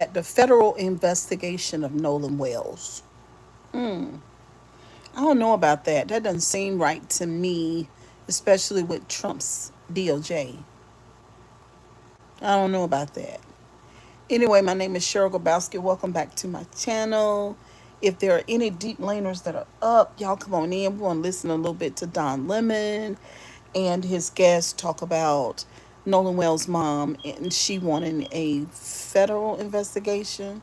at the federal investigation of Nolan Wells. I don't know about that. That doesn't seem right to me, especially with Trump's DOJ. I don't know about that. Anyway, my name is Cheryl Grabowski. Welcome back to my channel. If there are any deep laners that are up, y'all come on in. We want to listen a little bit to Don Lemon and his guest talk about Nolan Wells' mom and she wanting a federal investigation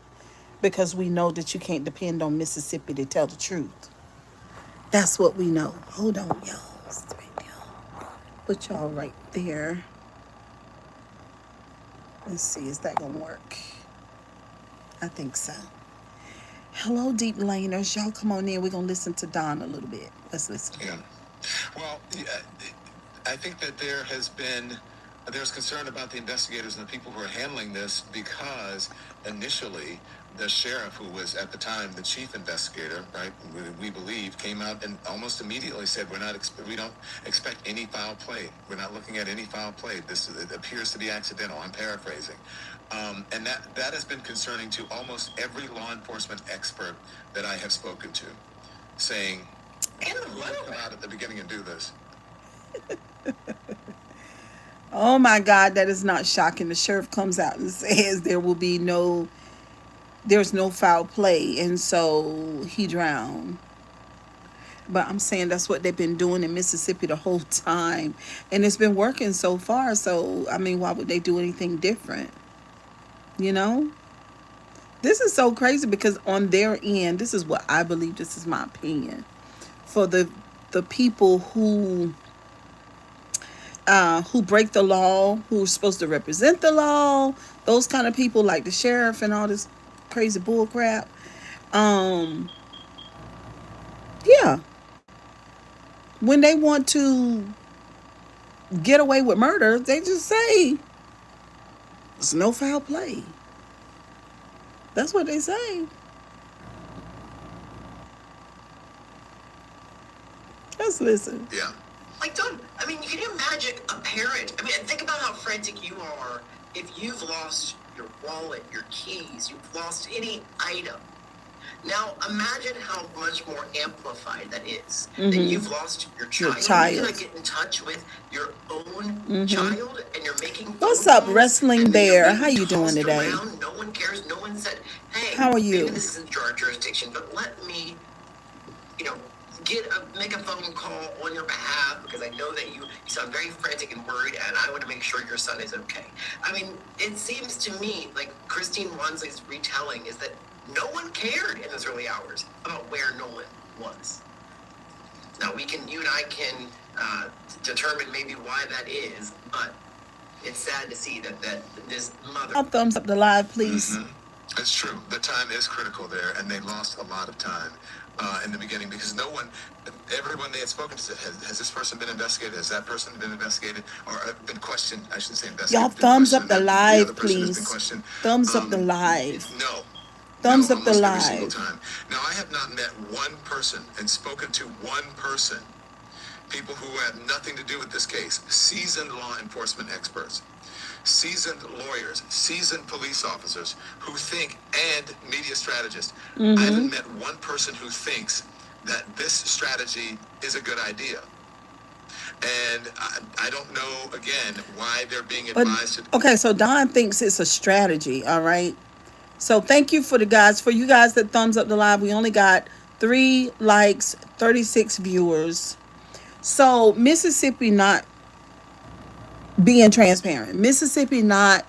because we know that you can't depend on Mississippi to tell the truth. That's what we know. Hold on, y'all. Put y'all right there. Let's see, is that gonna work? I think so. Hello, deep laners. Y'all come on in. We're gonna listen to Don a little bit. Let's listen. Yeah. Well, I think that there's concern about the investigators and the people who are handling this because initially the sheriff, who was at the time the chief investigator, right, we believe, came out and almost immediately said we don't expect any foul play. We're not looking at any foul play. It appears to be accidental. I'm paraphrasing. And that has been concerning to almost every law enforcement expert that I have spoken to, saying, come out at the beginning and do this. Oh my God, that is not shocking. The sheriff comes out and says there's no foul play, and so he drowned. But I'm saying that's what they've been doing in Mississippi the whole time, and it's been working so far. So I mean, why would they do anything different? You know, this is so crazy because on their end, this is what I believe. This is my opinion. For the people who break the law, who's supposed to represent the law, those kind of people like the sheriff and all this crazy bull crap. Um, yeah, when they want to get away with murder, they just say it's no foul play. That's what they say. Let's listen. Yeah. Like, don't, I mean, can you imagine a parent? I mean, think about how frantic you are if you've lost your wallet, your keys, you've lost any item. Now, imagine how much more amplified that is. That you've lost your child. You're going to get in touch with your own child, and you're making What's up, Wrestling Bear? How you doing today? Around. No one cares. No one said, hey, how are you? Maybe this isn't your jurisdiction, but let me, you know, make a phone call on your behalf because I know that you sound very frantic and worried, and I want to make sure your son is okay. I mean, it seems to me like Christine Wansley's retelling is that no one cared in those early hours about where Nolan was. Now you and I can determine maybe why that is, but it's sad to see that this mother. Thumbs up the live, please. It's true. The time is critical there, and they lost a lot of time in the beginning because everyone they had spoken to said, has this person been investigated? Has that person been investigated? Or been questioned? I shouldn't say investigated. Y'all thumbs up the live, please. Thumbs up the live. No. Thumbs up the live. Every single time. Now, I have not met one person and spoken to one person, people who have nothing to do with this case, seasoned law enforcement experts, seasoned lawyers, seasoned police officers who think, and media strategists. I haven't met one person who thinks that this strategy is a good idea. And I don't know, again, why they're being advised to. Okay, so Don thinks it's a strategy, all right? So thank you for you guys that thumbs up the live. We only got 3 likes, 36 viewers. So Mississippi not being transparent. Mississippi not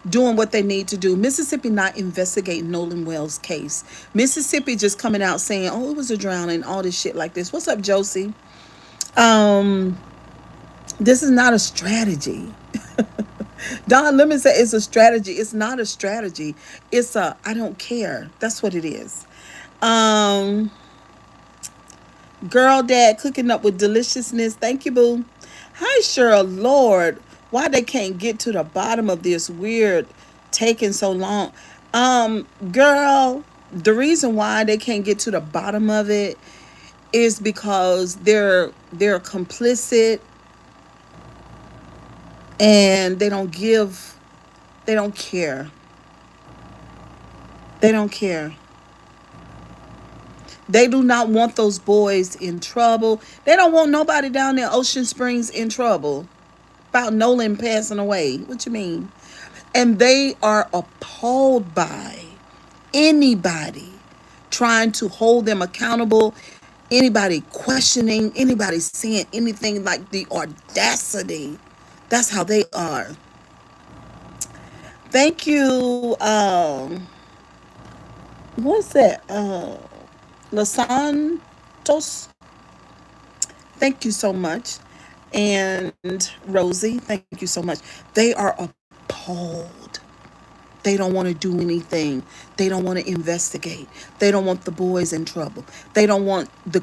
doing what they need to do. Mississippi not investigating Nolan Wells' case. Mississippi just coming out saying, oh, it was a drowning, all this shit like this. What's up, Josie? This is not a strategy. Don Lemon said it's a strategy. It's not a strategy. It's a I don't care. That's what it is. Girl dad cooking up with deliciousness. Thank you, boo. Hi, Cheryl. Lord, why they can't get to the bottom of this weird taking so long. Girl, the reason why they can't get to the bottom of it is because they're complicit and they don't care. They don't care. They do not want those boys in trouble. They don't want nobody down there Ocean Springs in trouble about Nolan passing away. What you mean? And they are appalled by anybody trying to hold them accountable, anybody questioning, anybody saying anything, like the audacity. That's how they are. Thank you. What's that? Los Santos. Thank you so much. And Rosie, thank you so much. They are appalled. They don't want to do anything. They don't want to investigate. They don't want the boys in trouble. They don't want the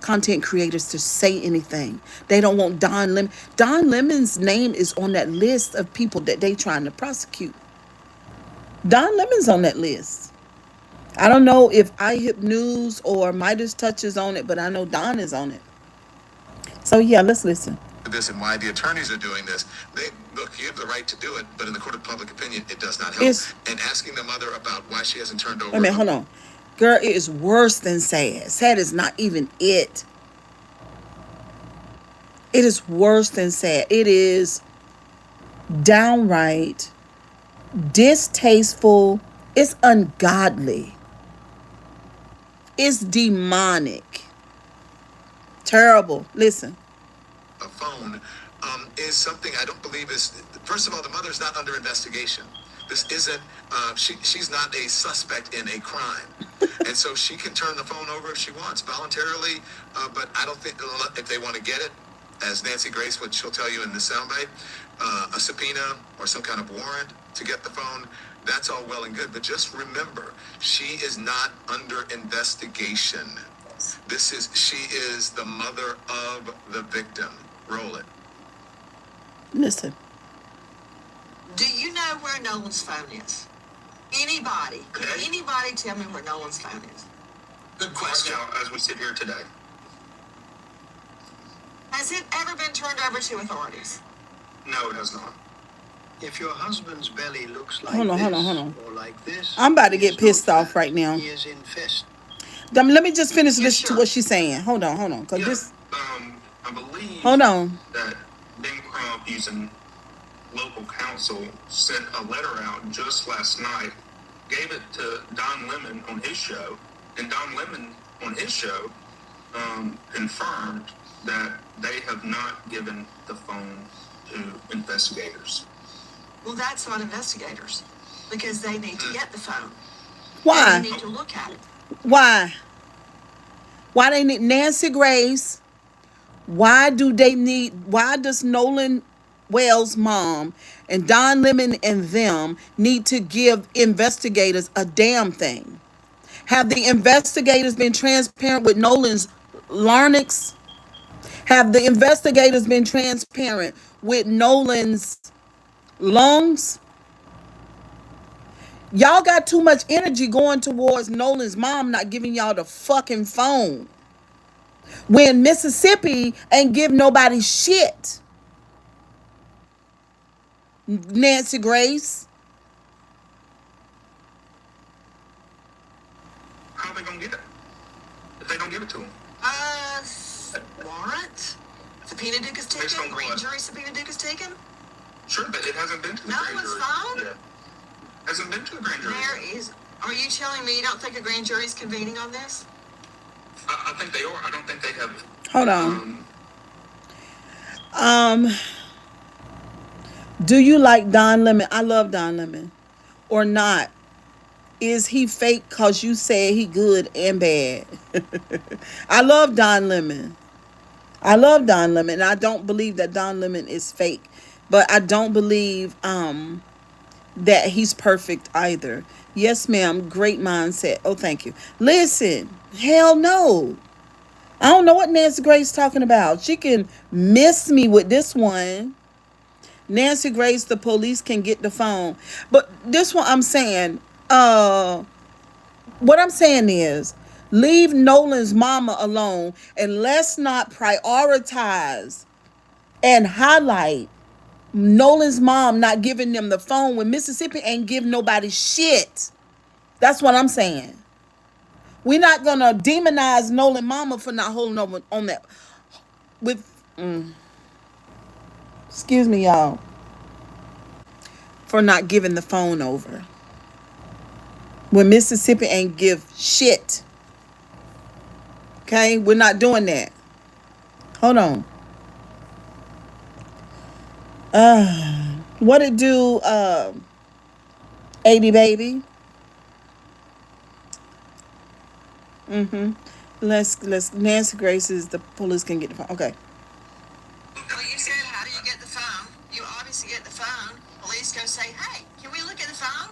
content creators to say anything. They don't want Don Lemon. Don Lemon's name is on that list of people that they trying to prosecute. Don Lemon's on that list. I don't know if iHip News or Midas Touch is on it, but I know Don is on it. So yeah, let's listen. This and why the attorneys are doing this. They look, you have the right to do it, but in the court of public opinion, it does not help. And asking the mother about why she hasn't turned over. Wait a minute, hold on. Girl, it is worse than sad. Sad is not even it. It is worse than sad. It is downright distasteful. It's ungodly. It's demonic. Terrible. Listen. A phone is something I don't believe is. First of all, the mother's not under investigation. This isn't. She's not a suspect in a crime, and so she can turn the phone over if she wants voluntarily. But I don't think if they want to get it, as Nancy Grace, what she'll tell you in the soundbite, a subpoena or some kind of warrant to get the phone. That's all well and good, but just remember, she is not under investigation. She is the mother of the victim. Roll it. Listen. Do you know where Nolan's phone is? Anybody? Could anybody tell me where Nolan's phone is? Good question. Now, as we sit here today. Has it ever been turned over to authorities? No, it has not. If your husband's belly looks like Hold on, this hold on. or like this, I'm about to he get is pissed not off fat. right now. He is infested. Let me just finish You listening to sure? what she's saying. Hold on. Cause Yeah, this. I believe Hold on. that Ben Crump, using local counsel, sent a letter out just last night, gave it to Don Lemon on his show, and Don Lemon on his show confirmed that they have not given the phone to investigators. Well, that's not investigators, because they need to get the phone. Why? And they need to look at it. Why? Why they need Nancy Grace? Why does Nolan Wells' mom and Don Lemon and them need to give investigators a damn thing? Have the investigators been transparent with Nolan's larynx? Have the investigators been transparent with Nolan's lungs? Y'all got too much energy going towards Nolan's mom not giving y'all the fucking phone. When Mississippi ain't give nobody shit. Nancy Grace. How are they gonna get it if they don't give it to them? Warrant? Subpoena Duke is Based taken? on Grand what? jury subpoena Duke is taken? Sure, but it hasn't been to the No, grand it's jury. fine. Yeah. Hasn't been to the grand jury. There is. Are you telling me you don't think a grand jury is convening on this? I think they are. I don't think they have. Hold on. Do you like Don Lemon? I love Don Lemon. Or not? Is he fake cause you said he good and bad? I love Don Lemon. I love Don Lemon. I don't believe that Don Lemon is fake. But I don't believe that he's perfect either. Yes, ma'am. Great mindset. Oh, thank you. Listen, hell no. I don't know what Nancy Grace talking about. She can miss me with this one. Nancy Grace, the police can get the phone. But this one I'm saying, what I'm saying is, leave Nolan's mama alone and let's not prioritize and highlight Nolan's mom not giving them the phone when Mississippi ain't give nobody shit. That's what I'm saying. We're not gonna demonize Nolan Mama for not holding on that with. Excuse me, y'all, for not giving the phone over when Mississippi ain't give shit. Okay, we're not doing that. Hold on. What it do? 80 baby. Let's Nancy Grace is the police can get the phone. Okay. Well, you said, how do you get the phone? You obviously get the phone. Police go say, hey, can we look at the phone?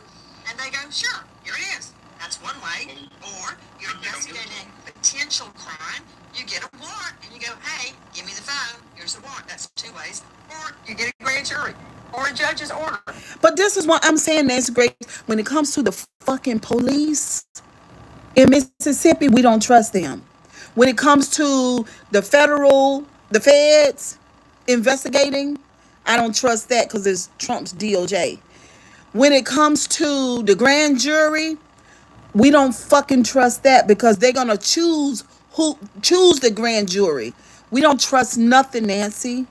And they go, sure, here it is. That's one way. Or you're investigating a potential crime. You get a warrant and you go, hey, give me the phone. Here's the warrant. That's two ways. Or you get a grand jury or a judge's order. But this is what I'm saying, Nancy Grace. When it comes to the fucking police in Mississippi, we don't trust them. When it comes to the feds investigating, I don't trust that because it's Trump's DOJ. When it comes to the grand jury, we don't fucking trust that because they're gonna choose the grand jury. We don't trust nothing, Nancy.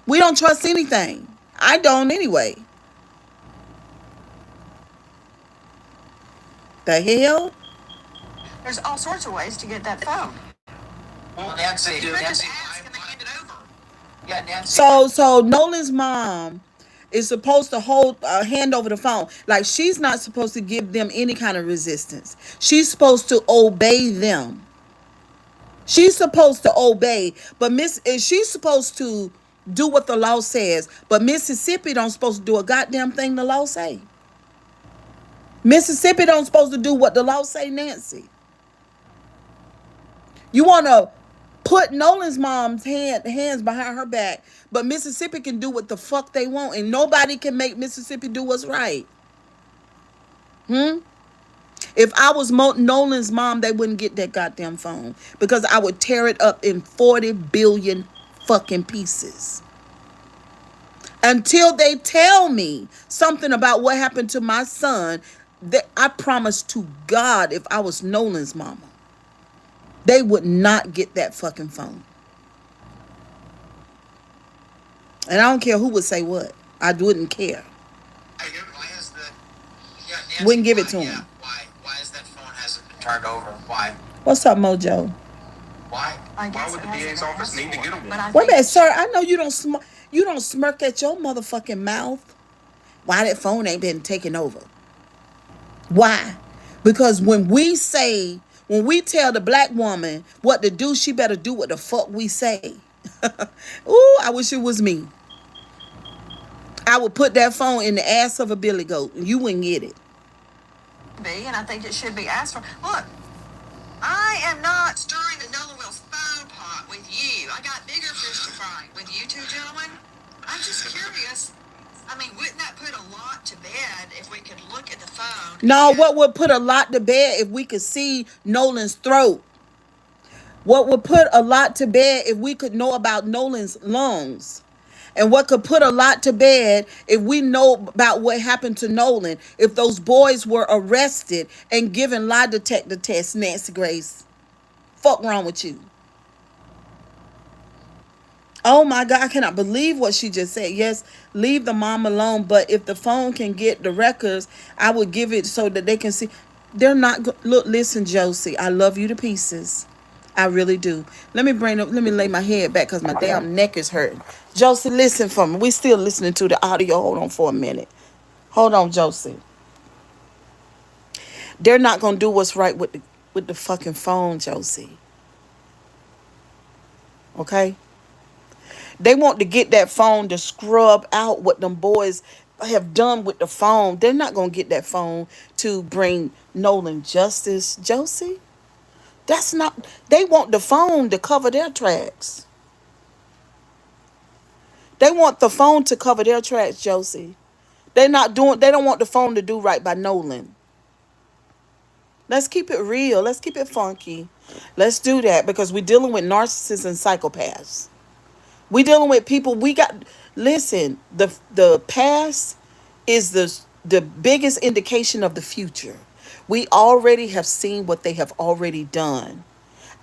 We don't trust anything. I don't anyway. The hell? There's all sorts of ways to get that phone. Well, Nancy, You could just Nancy, ask and they hand it over. yeah, Nancy. So Nolan's mom is supposed to hand over the phone. Like she's not supposed to give them any kind of resistance. She's supposed to obey them. She's supposed to obey, but she's supposed to do what the law says. But Mississippi don't supposed to do a goddamn thing the law say. Mississippi don't supposed to do what the law say, Nancy. You want to put Nolan's mom's hands behind her back, but Mississippi can do what the fuck they want, and nobody can make Mississippi do what's right. If I was Nolan's mom, they wouldn't get that goddamn phone because I would tear it up in 40 billion fucking pieces. Until they tell me something about what happened to my son, that I promise to God, if I was Nolan's mama, they would not get that fucking phone. And I don't care who would say what. I wouldn't care. Why is the Nancy, Wouldn't give it why, to yeah, him. why is that phone hasn't been turned over? Why? What's up, Mojo? Why? I guess would it the hasn't DA's been office asked need to for, get a warrant? but I Wait a think minute, sir. I know you don't smirk at your motherfucking mouth. Why that phone ain't been taken over? Why? Because when we tell the black woman what to do, she better do what the fuck we say. Ooh, I wish it was me. I would put that phone in the ass of a billy goat and you wouldn't get it. be, and I think it should be asked for. Look, I am not stirring the Nolan Wells phone pot with you. I got bigger fish to fry with you two gentlemen. I'm just curious. I mean, wouldn't that put a lot to bed if we could look at the phone? No, and- what would put a lot to bed if we could see Nolan's throat? What would put a lot to bed if we could know about Nolan's lungs? And what could put a lot to bed if we know about what happened to Nolan, if those boys were arrested and given lie detector tests, Nancy Grace? Fuck wrong with you? Oh my God, I cannot believe what she just said. Yes, leave the mom alone, but if the phone can get the records, I would give it so that they can see. They're not look, listen, Josie, I love you to pieces. I really do. Let me lay my head back because my damn neck is hurting. Josie, listen for me. We still listening to the audio. Hold on for a minute. Hold on, Josie. They're not gonna do what's right with the fucking phone, Josie. Okay? They want to get that phone to scrub out what them boys have done with the phone. They're not gonna get that phone to bring Nolan justice, Josie. That's not. They want the phone to cover their tracks. They want the phone to cover their tracks, Josie. They're not doing. They don't want the phone to do right by Nolan. Let's keep it real. Let's keep it funky. Let's do that because we're dealing with narcissists and psychopaths. We dealing with people. We got. Listen. The past is the biggest indication of the future. We already have seen what they have already done.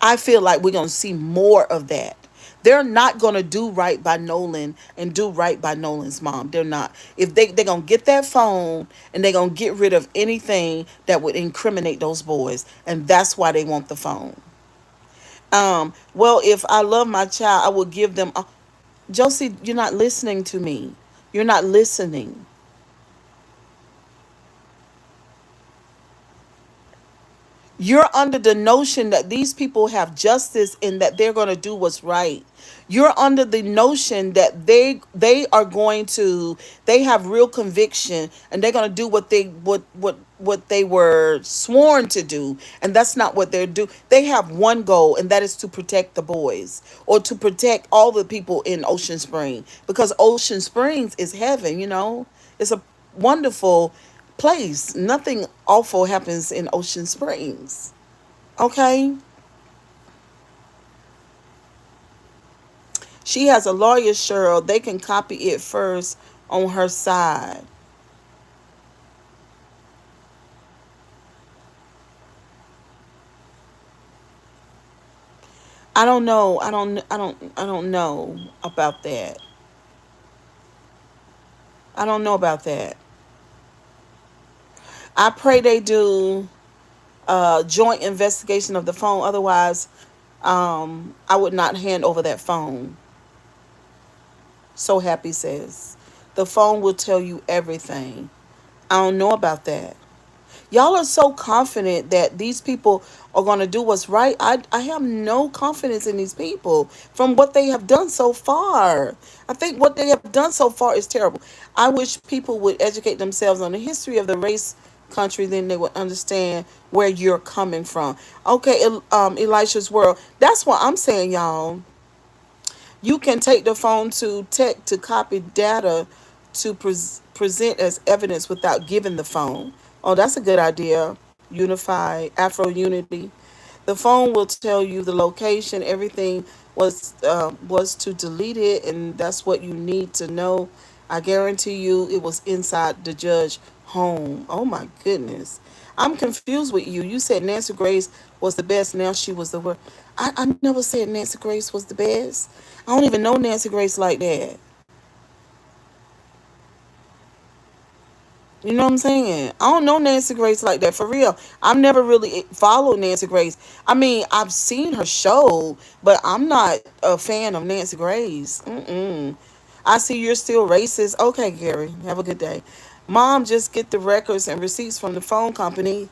I feel like we're going to see more of that. They're not going to do right by Nolan and do right by Nolan's mom. They're not. If they're going to get that phone and they're going to get rid of anything that would incriminate those boys. And that's why they want the phone. Well, if I love my child, I will give them. Josie, you're not listening to me. You're not listening. You're under the notion that these people have justice and that they're going to do what's right. You're under the notion that they are going to, they have real conviction and they're going to do what they were sworn to do, and that's not what they're do. They have one goal, and that is to protect the boys or to protect all the people in Ocean Spring, because Ocean Springs is heaven, you know. It's a wonderful place. Nothing awful happens in Ocean Springs. Okay? She has a lawyer, Cheryl. They can copy it first on her side. I don't know. I don't know about that. I don't know about that. I pray they do a joint investigation of the phone. Otherwise, I would not hand over that phone. So Happy says. The phone will tell you everything. I don't know about that. Y'all are so confident that these people are going to do what's right. I have no confidence in these people from what they have done so far. I think what they have done so far is terrible. I wish people would educate themselves on the history of the race country, then they would understand where you're coming from. Okay, Elisha's world. That's what I'm saying, y'all. You can take the phone to tech to copy data to present as evidence without giving the phone. Oh, that's a good idea. Unify, Afro Unity. The phone will tell you the location. Everything was to delete it, and that's what you need to know. I guarantee you, it was inside the judge home. Oh my goodness, I'm confused with you. You said Nancy Grace was the best. Now she was the worst. I never said Nancy Grace was the best. I don't even know Nancy Grace like that. You know what I'm saying? I don't know Nancy Grace like that for real. I've never really followed Nancy Grace. I mean, I've seen her show, but I'm not a fan of Nancy Grace. Mm-mm. I see you're still racist. Okay, Gary, have a good day. Mom, just get the records and receipts from the phone company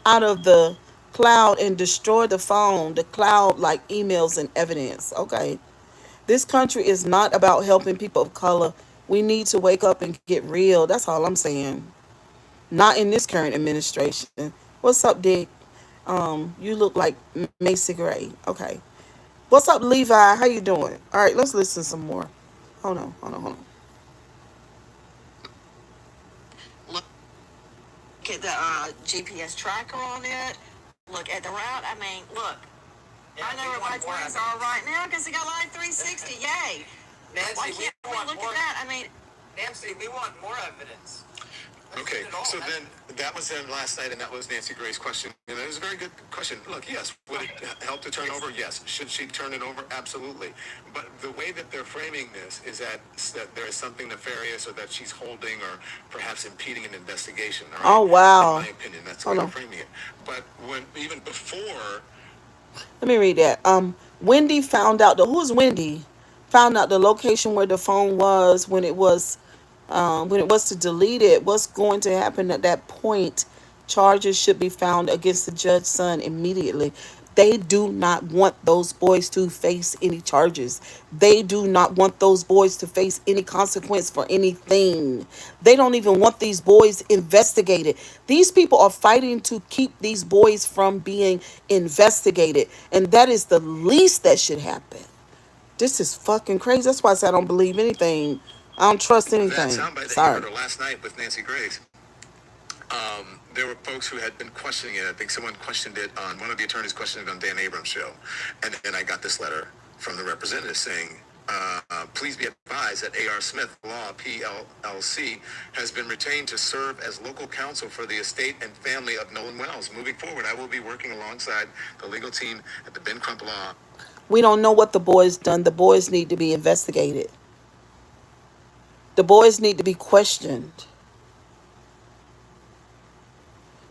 out of the cloud and destroy the phone, the cloud like emails and evidence. Okay. This country is not about helping people of color. We need to wake up and get real. That's all I'm saying. Not in this current administration. What's up, Dick? You look like Macy Gray. Okay. What's up, Levi? How you doing? All right, let's listen some more. Hold on. Look at the GPS tracker on it. Look at the route. I mean, look. Yeah, I know where my twins are right now because they got line 360. Yay. Nancy, why can't we look at that? I mean, Nancy, we want more evidence. Okay, so then that was then last night, and that was Nancy Gray's question. And it was a very good question. Look, yes, would it help to turn over? Yes. Should she turn it over? Absolutely. But the way that they're framing this is that there is something nefarious, or that she's holding or perhaps impeding an investigation. All right? Oh wow. In my opinion, that's the way they're framing it. But when even before. Let me read that. Wendy found out the who's Wendy found out the location where the phone was when it was to delete it. What's going to happen at that point? Charges should be found against the judge's son immediately. They do not want those boys to face any charges. They do not want those boys to face any consequence for anything. They don't even want these boys investigated. These people are fighting to keep these boys from being investigated. And that is the least that should happen. This is fucking crazy. That's why I said I don't believe anything. I don't trust That anything. soundbite that you Sorry. heard last night with Nancy Grace, there were folks who had been questioning it. I think someone questioned it on one of the attorneys questioned it on Dan Abrams' show, and then I got this letter from the representative saying, Please be advised that A.R. Smith Law PLLC has been retained to serve as local counsel for the estate and family of Nolan Wells. Moving forward, I will be working alongside the legal team at the Ben Crump Law. We don't know what the boys done. The boys need to be investigated. The boys need to be questioned.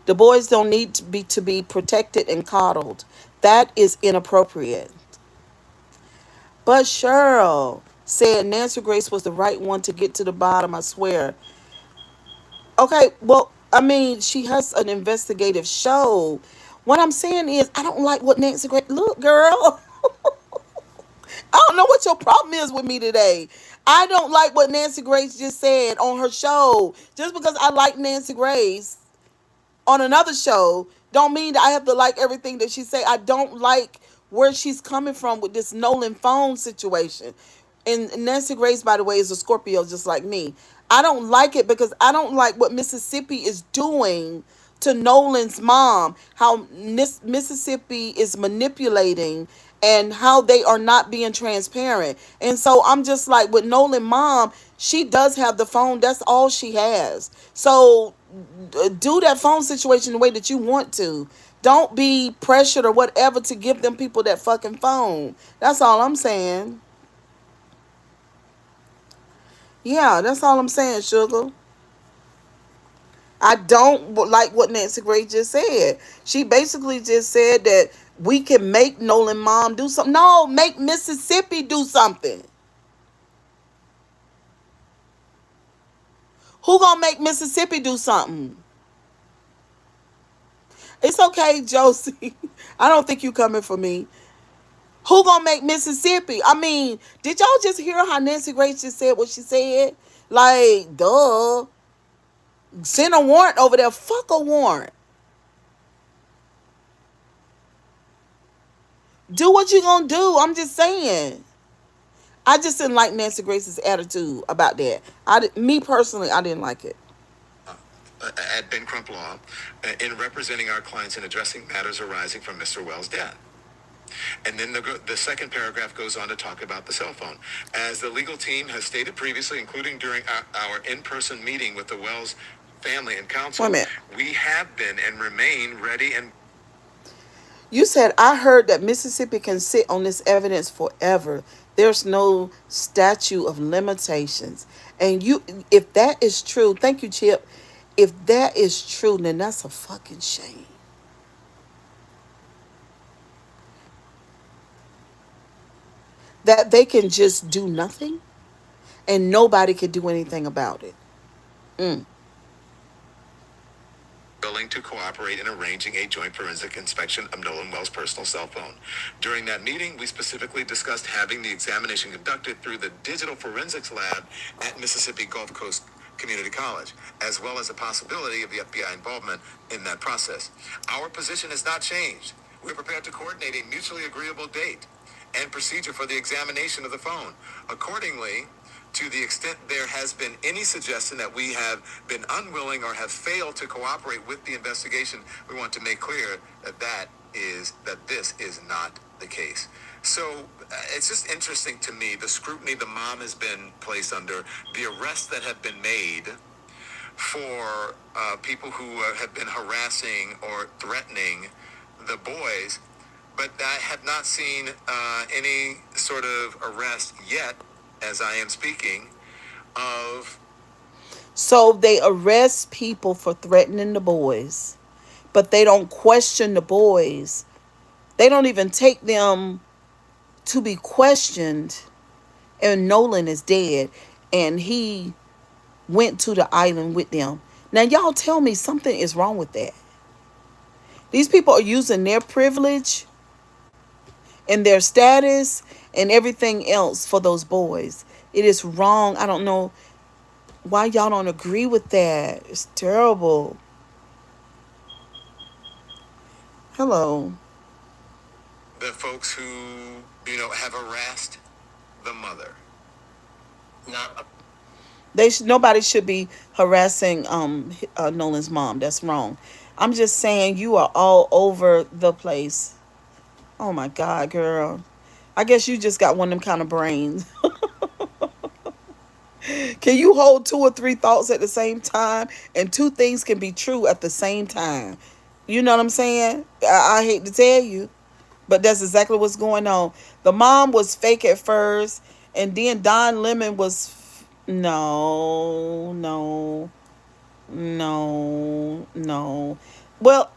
The boys don't need to be protected and coddled. That is inappropriate. But Cheryl said Nancy Grace was the right one to get to the bottom, I swear. Okay, well, I mean, she has an investigative show. What I'm saying is, I don't like what Nancy Grace. Look, girl, I don't know what your problem is with me today. I don't like what Nancy Grace just said on her show. Just because I like Nancy Grace on another show don't mean that I have to like everything that she say. I don't like where she's coming from with this Nolan phone situation. And Nancy Grace, by the way, is a Scorpio just like me. I don't like it because I don't like what Mississippi is doing to Nolan's mom, how Mississippi is manipulating and how they are not being transparent. And so I'm just like with Nolan mom, she does have the phone. That's all she has. So do that phone situation the way that you want to. Don't be pressured or whatever to give them people that fucking phone. That's all I'm saying. Yeah, that's all I'm saying, sugar. I don't like what Nancy Grace just said. She basically just said that we can make Nolan mom do something. No, make Mississippi do something. Who gonna make Mississippi do something? It's okay, Josie. I don't think you coming for me. Who gonna make Mississippi? I mean, did y'all just hear how Nancy Grace just said what she said? Like, duh. Send a warrant over there. Fuck a warrant. Do what you gonna do. I'm just saying. I just didn't like Nancy Grace's attitude about that. Me personally, I didn't like it. At Ben Crump Law, in representing our clients in addressing matters arising from Mr. Wells' death. And then the second paragraph goes on to talk about the cell phone. As the legal team has stated previously, including during our in-person meeting with the Wells family and Wait a counsel, minute. we have been and remain ready and You said I heard that Mississippi can sit on this evidence forever. There's no statute of limitations. And you if that is true, thank you, Chip. If that is true, then that's a fucking shame. That they can just do nothing and nobody can do anything about it. Mm. willing to cooperate in arranging a joint forensic inspection of Nolan Wells' personal cell phone. During that meeting, we specifically discussed having the examination conducted through the Digital Forensics Lab at Mississippi Gulf Coast Community College, as well as the possibility of the FBI involvement in that process. Our position has not changed. We're prepared to coordinate a mutually agreeable date and procedure for the examination of the phone. Accordingly, to the extent there has been any suggestion that we have been unwilling or have failed to cooperate with the investigation, we want to make clear that this is not the case. So it's just interesting to me the scrutiny the mom has been placed under, the arrests that have been made for people who have been harassing or threatening the boys, but I have not seen any sort of arrest yet, as I am speaking, of So they arrest people for threatening the boys, but they don't question the boys. They don't even take them to be questioned. And Nolan is dead, and he went to the island with them. Now, y'all tell me something is wrong with that. These people are using their privilege and their status and everything else for those boys. It is wrong. I don't know why y'all don't agree with that. It's terrible. Hello. the folks who, have harassed the mother. Not Nobody should be harassing Nolan's mom. That's wrong. I'm just saying you are all over the place. Oh my God, girl. I guess you just got one of them kind of brains. Can you hold two or three thoughts at the same time? And two things can be true at the same time. You know what I'm saying? I hate to tell you, but that's exactly what's going on. The mom was fake at first, and then Don Lemon was. No, no, no, no. Well,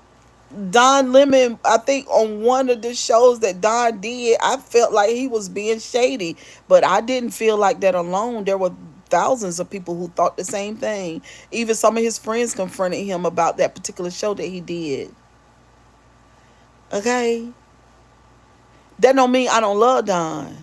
Don Lemon, I think on one of the shows that Don did, I felt like he was being shady, but I didn't feel like that alone. There were thousands of people who thought the same thing. Even some of his friends confronted him about that particular show that he did. Okay? That don't mean I don't love Don.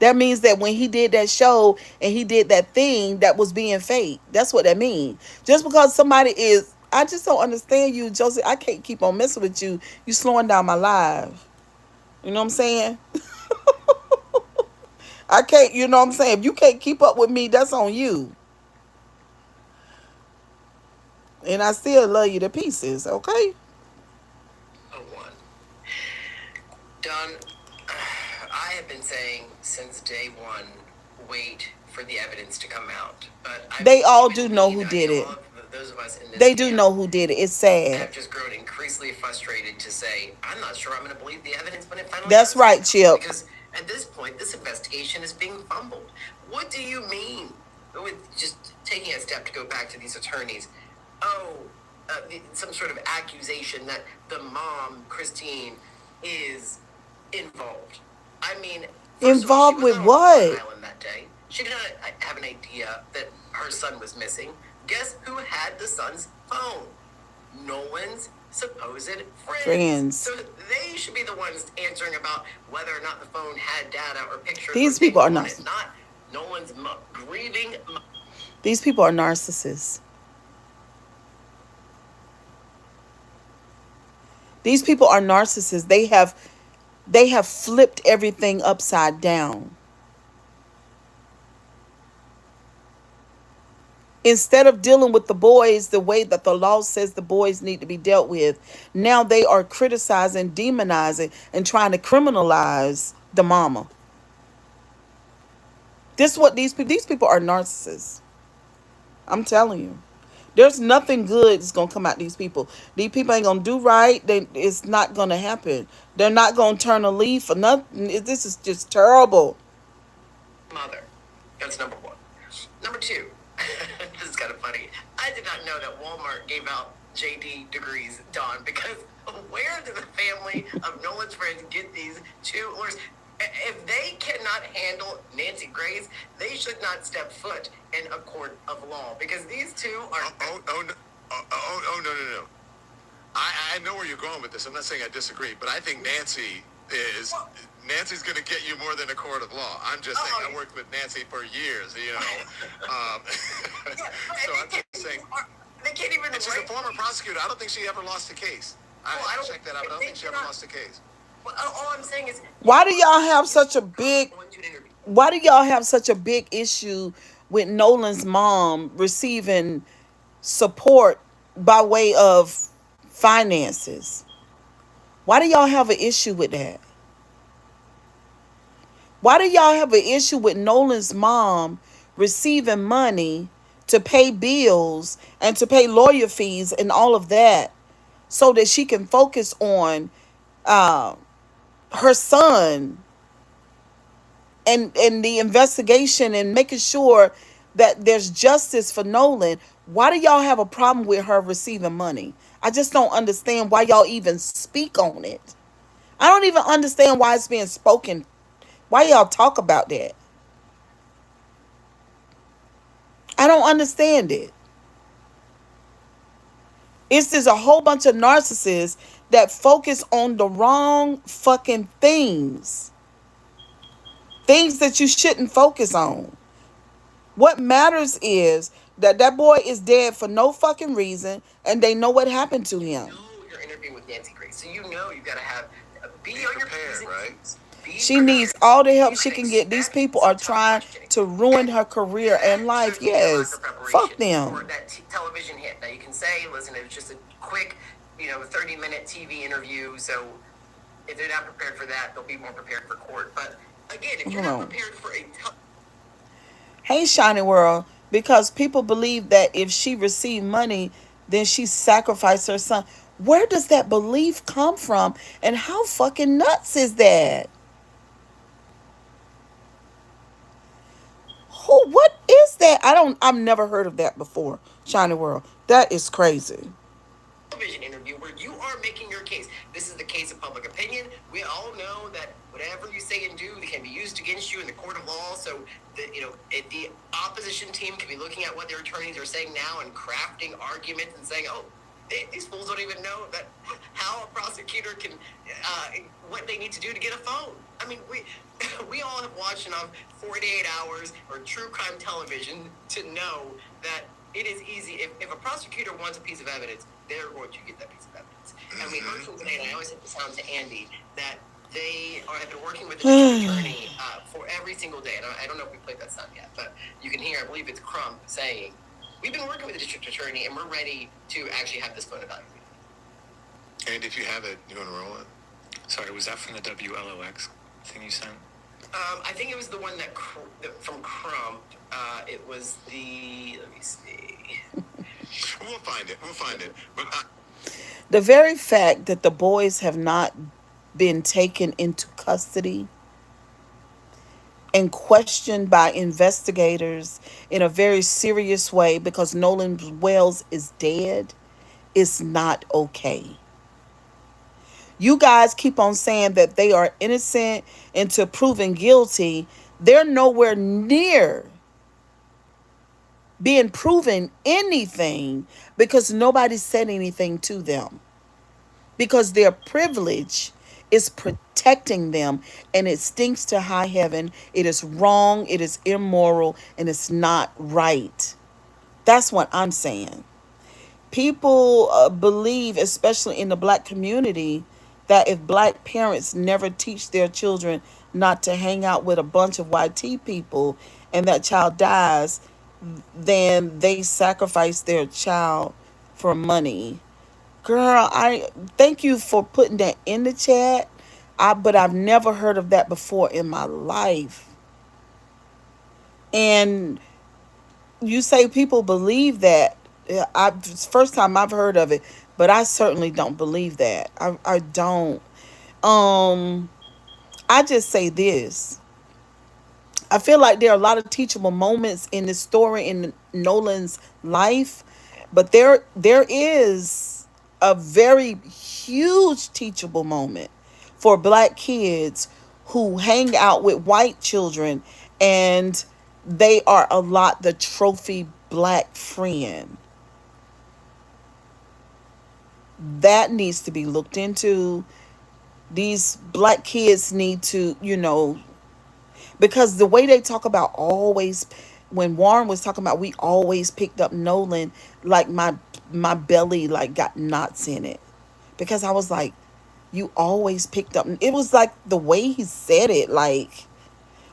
That means that when he did that show and he did that thing, that was being fake. That's what that means. Just because somebody is, I just don't understand you, Josie. I can't keep on messing with you. You slowing down my life. You know what I'm saying? I can't, you know what I'm saying? If you can't keep up with me, that's on you. And I still love you to pieces, okay? Oh, one. Don, I have been saying since day one, wait for the evidence to come out. But They all even do know me, who I did know it. all of those of us in this They do camp know who did it. It's sad. have just grown increasingly frustrated to say, I'm not sure I'm going to believe the evidence when it finally That's does right, come out." Chip. Because at this point, this investigation is being fumbled. What do you mean with just taking a step to go back to these attorneys? Oh, some sort of accusation that the mom, Christine, is involved. I mean, first of all, she Involved was with not on Long what? Island that day. She did not have an idea that her son was missing. Guess who had the son's phone? Nolan's supposed friends. Friends. So they should be the ones answering about whether or not the phone had data or pictures or These things people are on it, not. not Nolan's grieving. These people are narcissists. These people are narcissists. They have flipped everything upside down. Instead of dealing with the boys the way that the law says the boys need to be dealt with, now they are criticizing, demonizing, and trying to criminalize the mama. This is what these people are narcissists. I'm telling you. There's nothing good that's gonna come out of these people. These people ain't gonna do right. It's not gonna happen. They're not gonna turn a leaf or nothing. This is just terrible. Mother. That's number one. Number two, this is kind of funny. I did not know that Walmart gave out JD degrees, Don, because where did the family of Nolan's friends get these two orders? If they cannot handle Nancy Grace, they should not step foot in a court of law because these two are. No, no, no. I know where you're going with this. I'm not saying I disagree, but I think Nancy's going to get you more than a court of law. I'm just saying I worked with Nancy for years, you know. So I'm just saying. They can't even. And she's a former prosecutor. I don't think she ever lost a case. I don't checked that out, but I don't think she ever lost a case. Well, all I'm saying is. Why do y'all have such a big why do y'all have such a big issue with Nolan's mom receiving support by way of finances? Why do y'all have an issue with that? Why do y'all have an issue with Nolan's mom receiving money to pay bills and to pay lawyer fees and all of that so that she can focus on uh, her son and the investigation and making sure that there's justice for Nolan? Why do y'all have a problem with her receiving money? I just don't understand why y'all even speak on it. I don't even understand why it's being spoken. Why y'all talk about that? I don't understand it. It's just a whole bunch of narcissists that focus on the wrong fucking things. Things that you shouldn't focus on. What matters is that that boy is dead for no fucking reason and they know what happened to him. You know you're interviewing with Nancy Grace, so you know you gotta have be on your prepared, P's and right? Q's. Be She needs prepared. all the help You she can can get. These expect people some are tough trying questioning. to ruin And her career and that life. shouldn't be a lack Yes. of preparation Fuck for them. that television hit. Now you can say, listen, it was just a quick, 30-minute TV interview, so if they're not prepared for that, they'll be more prepared for court. But again, if you're Hold not on. prepared for a tough Hey, Shiny World, because people believe that if she received money, then she sacrificed her son. Where does that belief come from? And how fucking nuts is that? Who? What is that? I've never heard of that before. Shiny World. That is crazy. television interview where you are making your case. This is the case of public opinion. We all know that whatever you say and do can be used against you in the court of law. So the opposition team can be looking at what their attorneys are saying now and crafting arguments and saying, "Oh, these fools don't even know that how a prosecutor can what they need to do to get a phone." I mean, we we all have watched enough 48 hours or true crime television to know that it is easy. If a prosecutor wants a piece of evidence, they're going to get that piece of evidence. And we heard from today, and I always hit this on to Andy, that have been working with the district attorney for every single day. And I don't know if we played that sound yet, but you can hear, I believe it's Crump saying, "We've been working with the district attorney, and we're ready to actually have this phone evaluated." And if you have it, you want to roll it? Sorry, was that from the WLOX thing you sent? I think it was the one from Crump. It was let me see. We'll find it. We'll find it. But The very fact that the boys have not been taken into custody and questioned by investigators in a very serious way because Nolan Wells is dead is not okay. You guys keep on saying that they are innocent until proven guilty. They're nowhere near being proven anything because nobody said anything to them. Because their privilege is protecting them, and it stinks to high heaven. It is wrong, it is immoral, and it's not right. That's what I'm saying. People believe, especially in the black community, that if black parents never teach their children not to hang out with a bunch of YT people and that child dies, then they sacrifice their child for money. Girl, I thank you for putting that in the chat. But I've never heard of that before in my life. And you say people believe that. It's the first time I've heard of it, but I certainly don't believe that. I don't. Um, I just say this. I feel like there are a lot of teachable moments in this story in Nolan's life, but there is a very huge teachable moment for black kids who hang out with white children and they are a lot the trophy black friend. That needs to be looked into. These black kids need to, because the way they talk about always, when Warren was talking about we always picked up Nolan, like my belly like got knots in it, because I was like, you always picked up. It was like the way he said it, like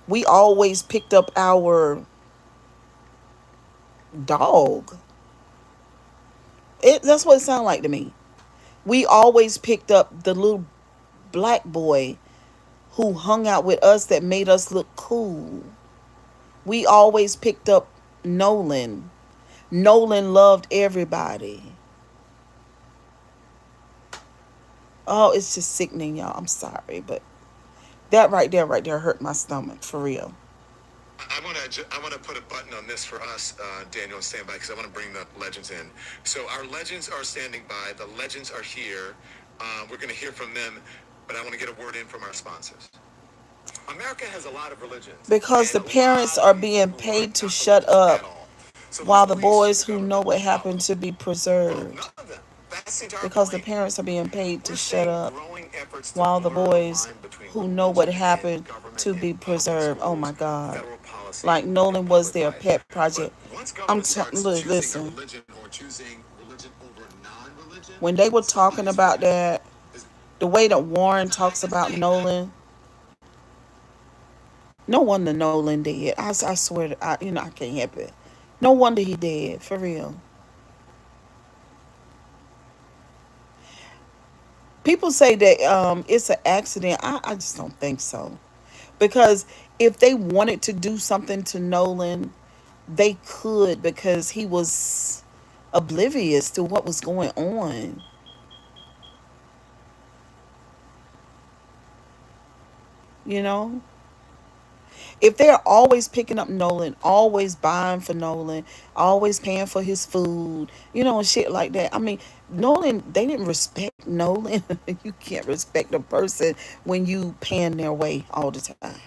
we always picked up our dog. That's what it sounded like to me. We always picked up the little black boy who hung out with us that made us look cool. We always picked up Nolan. Nolan loved everybody. Oh, it's just sickening, y'all. I'm sorry, but that right there, hurt my stomach for real. I want to put a button on this for us, Daniel, stand by because I want to bring the legends in. So our legends are standing by. The legends are here. We're going to hear from them, but I want to get a word in from our sponsors. America has a lot of religions. Because the And a parents lot are of people being who are paid to not shut religious up at all. So while who's the police? Who's boys who know government? what Who's happened politics? to be Well, preserved. none of them. That's the entire Because the point. parents are being paid to We're shut seeing up growing efforts to while the blur the boys line between who know what religion and happened government to in be public preserved. Oh schools, my God. federal policy, Like and Nolan was public their life. pet But project. once government starts choosing a Listen, religion or choosing religion over non-religion, when they were talking somebody's about forgetting. that, the way that Warren talks about Nolan, no wonder Nolan dead. I swear, I can't help it. No wonder he dead, for real. People say that it's an accident. I just don't think so. Because if they wanted to do something to Nolan, they could, because he was oblivious to what was going on. You know? If they're always picking up Nolan, always buying for Nolan, always paying for his food, and shit like that. I mean, Nolan, they didn't respect Nolan. You can't respect a person when you paying their way all the time.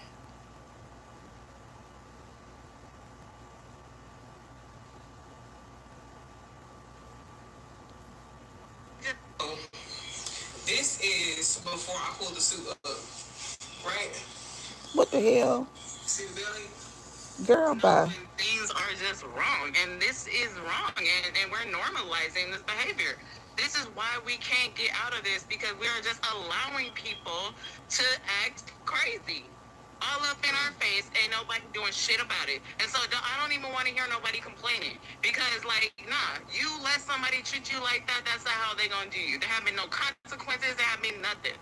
This is before I pulled the suit up, right? What the hell? See the belly? Girl, No, bye. when things are just wrong, and this is wrong, and we're normalizing this behavior. This is why we can't get out of this, because we are just allowing people to act crazy. All up in our face, ain't nobody doing shit about it. And so I don't even want to hear nobody complaining. Because, like, nah, you let somebody treat you like that, that's not how they gonna do you. There have been no consequences, there have been nothing.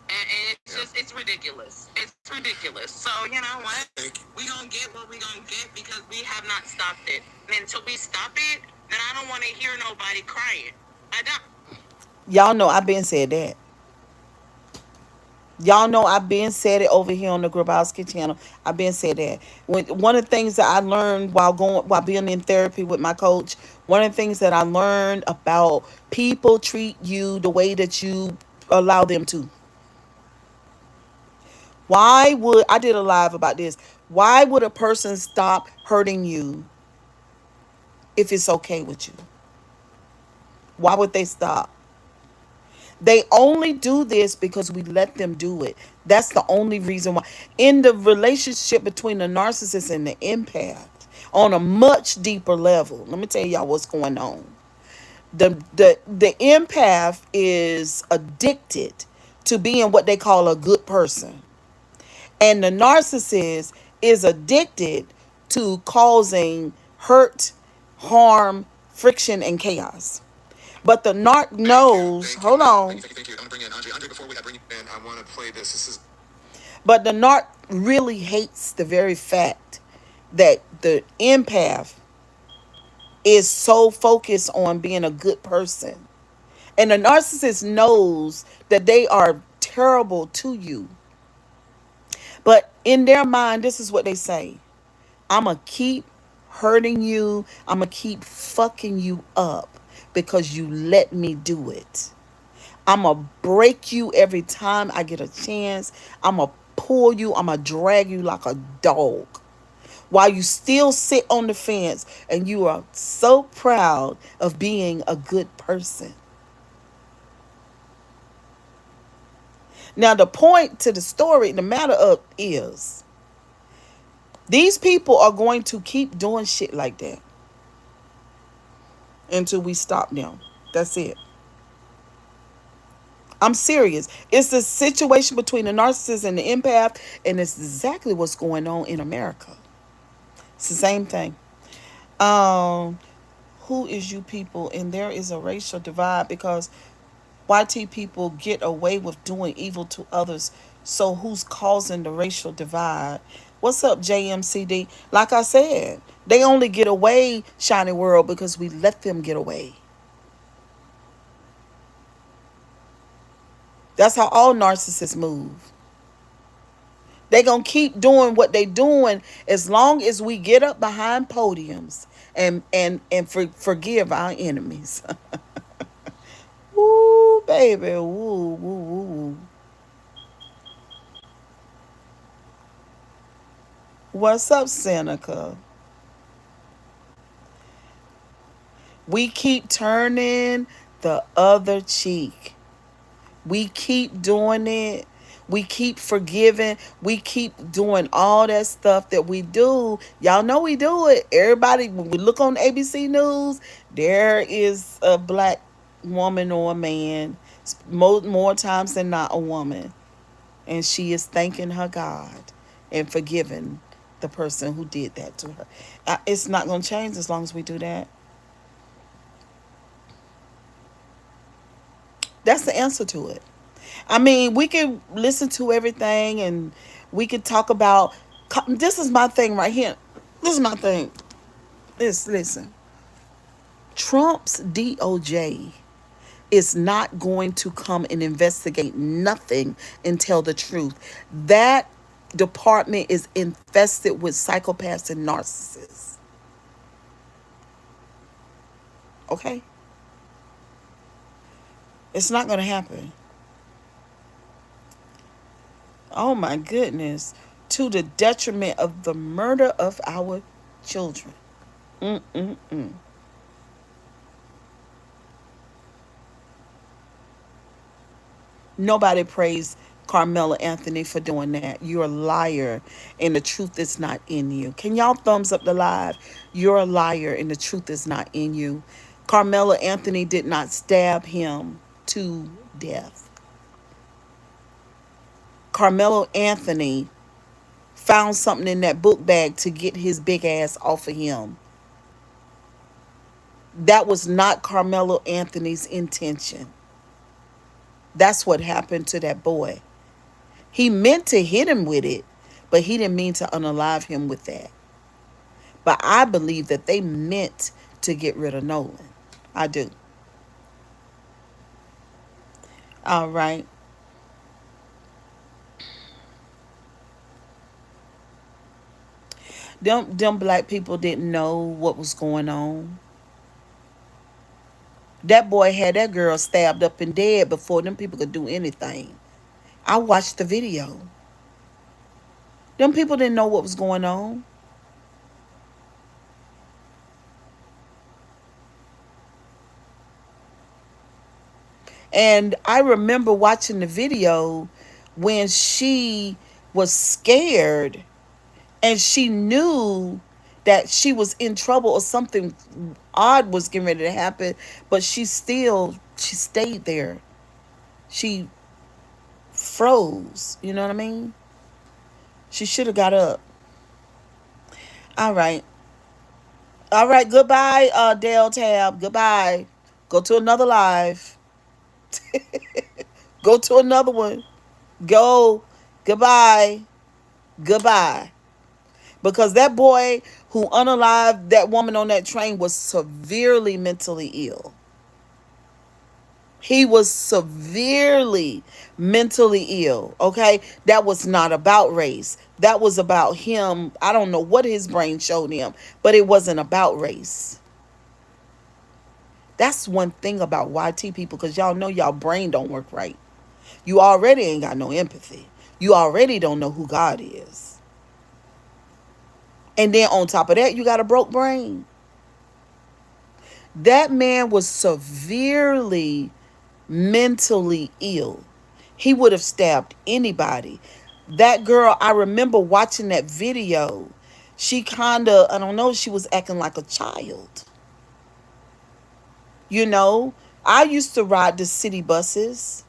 And it's just, it's ridiculous. It's ridiculous. So, you know what? We gonna get what we gonna get because we have not stopped it. And until we stop it, then I don't want to hear nobody crying. I don't. Y'all know I've been said that. Y'all know I've been said it over here on the Grabowski channel. I've been said that. One of the things that I learned while being in therapy with my coach, one of the things that I learned about people treat you the way that you allow them to. Why would I did a live about this? Why would a person stop hurting you if it's okay with you? Why would they stop? They only do this because we let them do it. That's the only reason why. In the relationship between the narcissist and the empath, on a much deeper level, let me tell y'all what's going on. The empath is addicted to being what they call a good person. And the narcissist is addicted to causing hurt, harm, friction, and chaos. But the narc knows, hold on. Thank you. I'm gonna bring in Andre. Andre, before I bring you in, I want to play this. This is But the narc really hates the very fact that the empath is so focused on being a good person. And the narcissist knows that they are terrible to you. But in their mind, this is what they say: I'm going to keep hurting you. I'm going to keep fucking you up because you let me do it. I'm going to break you every time I get a chance. I'm going to pull you. I'm going to drag you like a dog. While you still sit on the fence and you are so proud of being a good person. Now, the point to the story, the matter of is, these people are going to keep doing shit like that until we stop them. That's it. I'm serious. It's the situation between the narcissist and the empath, and it's exactly what's going on in America. It's the same thing. Um, who is you people? And there is a racial divide because YT people get away with doing evil to others. So who's causing the racial divide? What's up, JMCD? Like I said, they only get away, Shiny World, because we let them get away. That's how all narcissists move. They gonna keep doing what they doing as long as we get up behind podiums and forgive our enemies. Woo, baby, woo, woo, woo. What's up, Seneca? We keep turning the other cheek. We keep doing it. We keep forgiving. We keep doing all that stuff that we do. Y'all know we do it. Everybody, when we look on ABC News, there is a black woman or a man, more times than not a woman. And she is thanking her God and forgiving the person who did that to her. It's not going to change as long as we do that. That's the answer to it. I mean, we can listen to everything and we could talk about. This is my thing right here. This is my thing. Listen. Trump's DOJ is not going to come and investigate nothing and tell the truth. That department is infested with psychopaths and narcissists. Okay? It's not going to happen. Oh my goodness. To the detriment of the murder of our children. Mm-mm-mm. Nobody praised Carmela Anthony for doing that. You're a liar and the truth is not in you. Can y'all thumbs up the live? You're a liar and the truth is not in you. Carmela Anthony did not stab him to death. Carmelo Anthony found something in that book bag to get his big ass off of him. That was not Carmelo Anthony's intention. That's what happened to that boy. He meant to hit him with it, but he didn't mean to unalive him with that. But I believe that they meant to get rid of Nolan. I do. All right. Them black people didn't know what was going on. That boy had that girl stabbed up and dead before them people could do anything. I watched the video. Them people didn't know what was going on. And I remember watching the video when she was scared and she knew that she was in trouble or something odd was getting ready to happen, but she stayed there. She froze. You know what I mean? She should have got up. All right. All right. Goodbye, Dale Tab. Goodbye. Go to another live. Go to another one. Go. Goodbye. Goodbye. Because that boy who unalived that woman on that train was severely mentally ill. He was severely mentally ill. Okay. That was not about race. That was about him. I don't know what his brain showed him, but it wasn't about race. That's one thing about YT people, because y'all know y'all brain don't work right. You already ain't got no empathy. You already don't know who God is. And then on top of that, you got a broke brain. That man was severely mentally ill. He would have stabbed anybody. That girl, I remember watching that video. She kind of, I don't know, she was acting like a child. You know, I used to ride the city buses,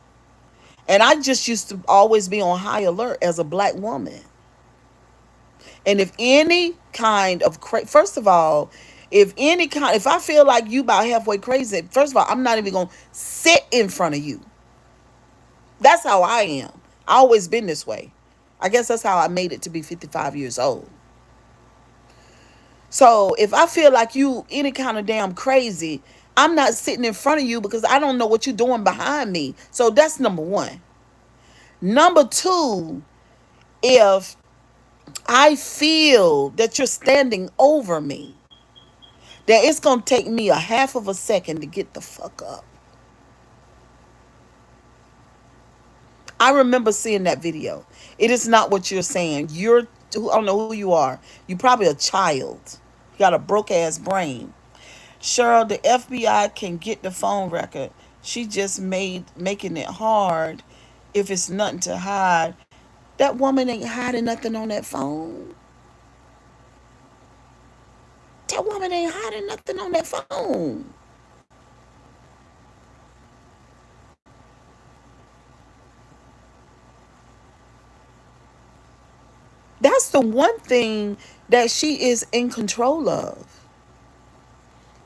and I just used to always be on high alert as a black woman. And if any kind of first of all, if I feel like you about halfway crazy, first of all, I'm not even gonna sit in front of you. That's how I am. I always been this way. I guess that's how I made it to be 55 years old. So if I feel like you any kind of damn crazy, I'm not sitting in front of you because I don't know what you're doing behind me. So that's number one. Number two, if I feel that you're standing over me, that it's going to take me a half of a second to get the fuck up. I remember seeing that video. It is not what you're saying. I don't know who you are. You're probably a child. You got a broke ass brain. Cheryl, the FBI can get the phone record. She just making it hard if it's nothing to hide. That woman ain't hiding nothing on that phone. That woman ain't hiding nothing on that phone. That's the one thing that she is in control of.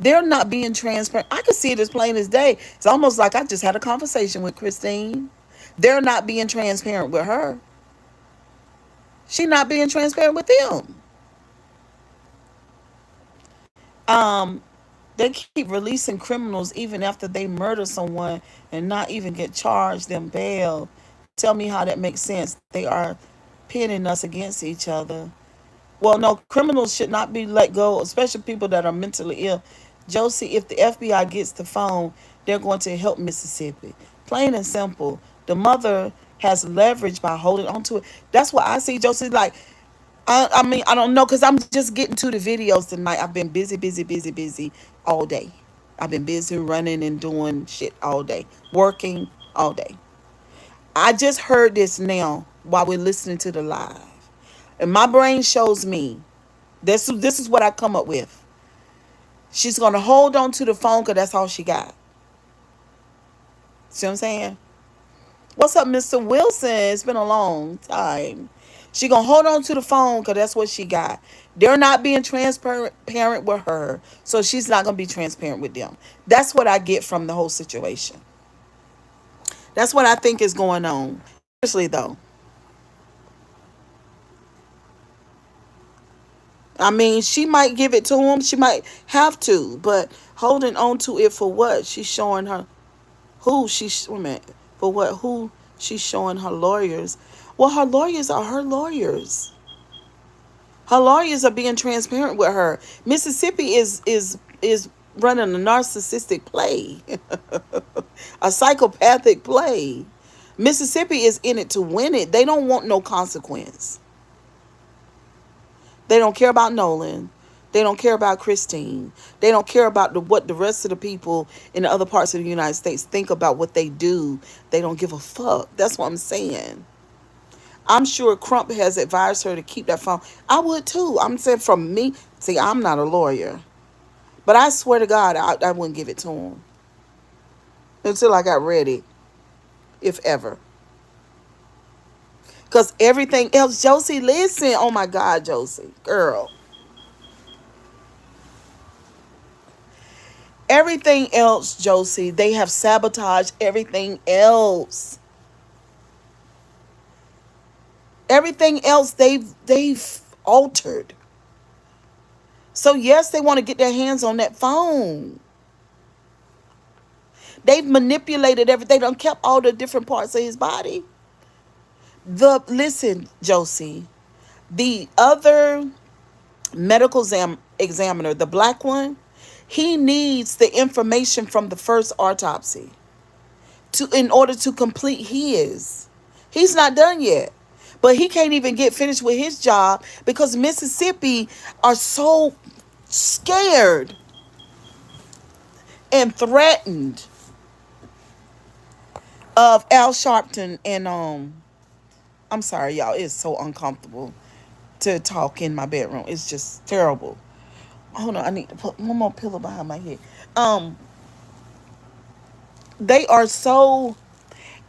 They're not being transparent. I can see it as plain as day. It's almost like I just had a conversation with Christine. They're not being transparent with her. She not being transparent with them. Um, they keep releasing criminals even after they murder someone and not even get charged them bail. Tell me how that makes sense. They are pitting us against each other. Well, no, criminals should not be let go, especially people that are mentally ill. Josie, if the FBI gets the phone, they're going to help Mississippi. Plain and simple. The mother has leverage by holding on to it. That's what I see, Josie. Like, I mean, I don't know, because I'm just getting to the videos tonight. I've been busy, busy, busy, busy all day. I've been busy running and doing shit all day, working all day. I just heard this now while we're listening to the live. And my brain shows me this is what I come up with. She's gonna hold on to the phone because that's all she got. See what I'm saying? What's up, Mr. Wilson? It's been a long time. She gonna hold on to the phone because that's what she got. They're not being transparent with her, so she's not gonna be transparent with them. That's what I get from the whole situation. That's what I think is going on. Seriously though, I mean, she might give it to him. She might have to, but holding on to it for what? She's showing her who she's wait a minute, for what? Who she's showing her lawyers? Well, her lawyers are her lawyers. Her lawyers are being transparent with her. Mississippi is running a narcissistic play, a psychopathic play. Mississippi is in it to win it. They don't want no consequence. They don't care about Nolan. They don't care about Christine. They don't care about what the rest of the people in the other parts of the United States think about what they do. They don't give a fuck. That's what I'm saying. I'm sure Crump has advised her to keep that phone. I would too. I'm saying from me. See, I'm not a lawyer. But I swear to God, I wouldn't give it to him until I got ready, if ever. Because everything else, Josie, listen. Oh my God, Josie. Girl. Everything else, Josie, they have sabotaged everything else. Everything else they've altered. So yes, they want to get their hands on that phone. They've manipulated everything. They done kept all the different parts of his body. Listen, Josie, the other medical examiner, the black one, he needs the information from the first autopsy to in order to complete his. He's not done yet. But he can't even get finished with his job because Mississippi are so scared and threatened of Al Sharpton and I'm sorry y'all, it's so uncomfortable to talk in my bedroom. It's just terrible. Hold on, I need to put one more pillow behind my head. Um they are so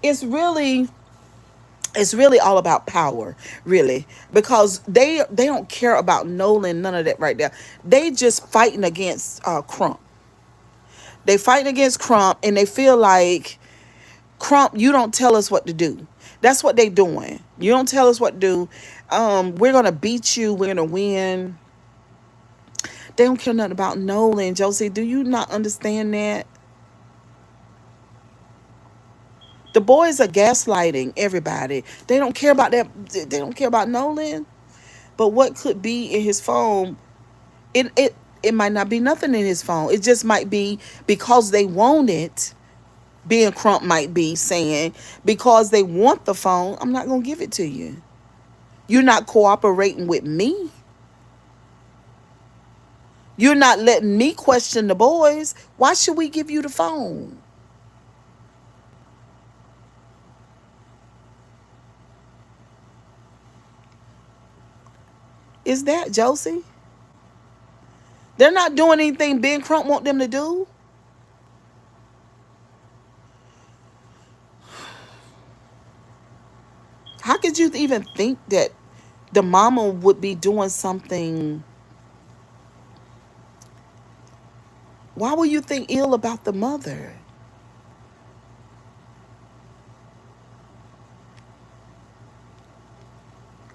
it's really it's really all about power, really, because they don't care about Nolan, none of that right there. They just fighting against Crump. They fighting against Crump, and they feel like Crump, you don't tell us what to do. That's what they doing. You don't tell us what to do. We're gonna beat you. We're gonna win. They don't care nothing about Nolan. Josie, do you not understand that? The boys are gaslighting everybody. They don't care about that. They don't care about Nolan. But what could be in his phone, it might not be nothing in his phone. It just might be because they want it. Being Crump might be saying, because they want the phone, I'm not going to give it to you. You're not cooperating with me. You're not letting me question the boys. Why should we give you the phone? Is that Josie? They're not doing anything Ben Crump want them to do. How could you even think that the mama would be doing something? Why would you think ill about the mother?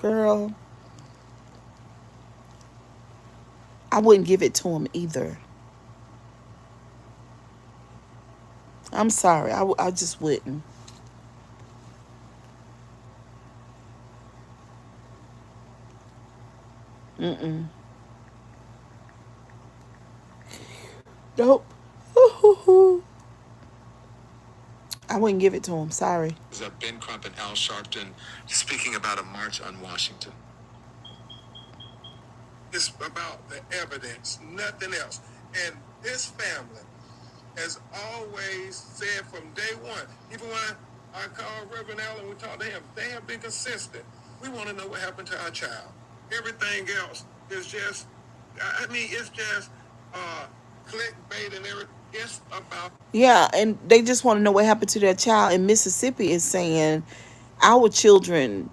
Girl, I wouldn't give it to him either. I'm sorry. I just wouldn't. Mm-mm. Nope. I wouldn't give it to him. Sorry. Ben Crump and Al Sharpton speaking about a march on Washington. It's about the evidence, nothing else. And this family has always said from day one, even when I called Reverend Allen, we talked to him, they have been consistent. We want to know what happened to our child. Everything else is just, I mean, it's just clickbait and everything. It's about. Yeah, and they just want to know what happened to their child. And Mississippi is saying our children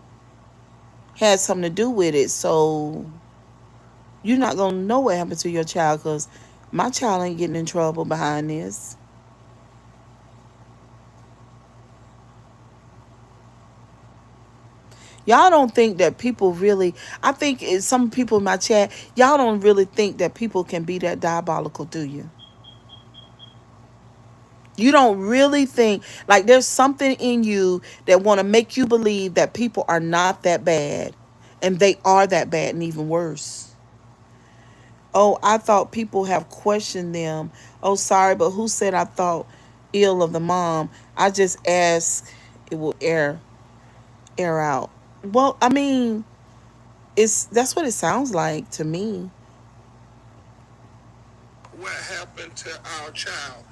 had something to do with it. So you're not going to know what happened to your child because my child ain't getting in trouble behind this. Y'all don't think that people really, I think some people in my chat, y'all don't really think that people can be that diabolical, do you? You don't really think like there's something in you that want to make you believe that people are not that bad and they are that bad and even worse. Oh, I thought people have questioned them. Oh, sorry, but who said I thought ill of the mom? I just asked it will air out. Well, I mean, it's that's what it sounds like to me. What happened to our child?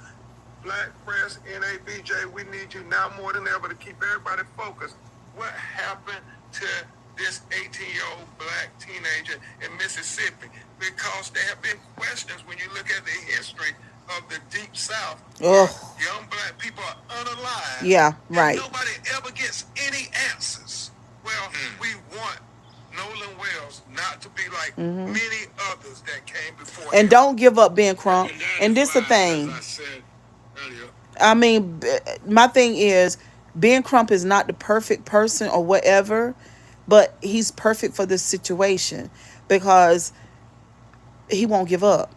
Black press, NABJ, we need you now more than ever to keep everybody focused. What happened to this 18-year-old black teenager in Mississippi? Because there have been questions when you look at the history of the Deep South, where Oh, young black people are unalive yeah, and right. nobody ever gets any answers. Well, we want Nolan Wells not to be like many others that came before And him. don't give up being crunk. And that And is this the why, as thing. I said earlier, I mean, my thing is, Ben Crump is not the perfect person or whatever, but he's perfect for this situation because he won't give up.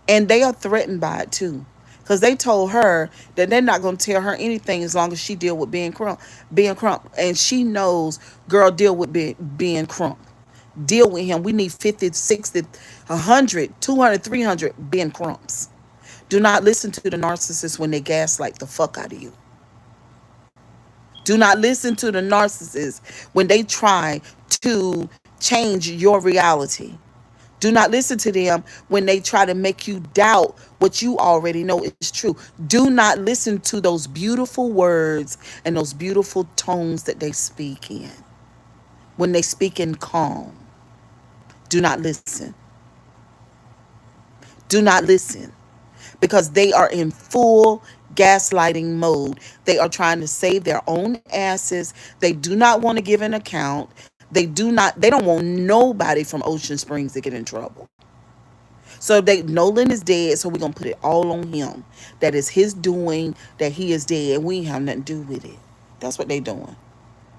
And they are threatened by it too. Because they told her that they're not going to tell her anything as long as she deal with Ben Crump. Ben Crump. And she knows, girl, deal with Ben Crump. Deal with him. We need 50, 60, 100, 200, 300 Ben Crumps. Do not listen to the narcissists when they gaslight the fuck out of you. Do not listen to the narcissists when they try to change your reality. Do not listen to them when they try to make you doubt what you already know is true. Do not listen to those beautiful words and those beautiful tones that they speak in. When they speak in calm, do not listen. Do not listen because they are in full gaslighting mode. They are trying to save their own asses. They do not want to give an account. They don't want nobody from Ocean Springs to get in trouble. So Nolan is dead, so we're gonna put it all on him. That is his doing, that he is dead, and we ain't have nothing to do with it. That's what they doing.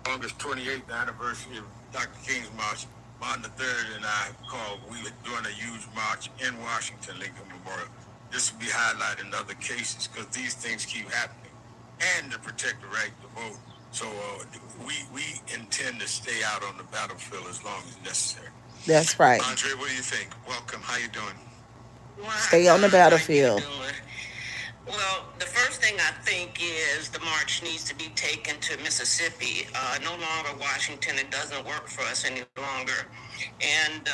August 28th, the anniversary of Dr. King's March, Martin III and I called, we were doing a huge march in Washington, Lincoln Memorial. This will be highlighted in other cases because these things keep happening. And to protect the right to vote. So we intend to stay out on the battlefield as long as necessary. That's right. Andre, what do you think? Welcome. How you doing? Stay on the battlefield. Well, the first thing I think is the march needs to be taken to Mississippi. No longer Washington. It doesn't work for us any longer. And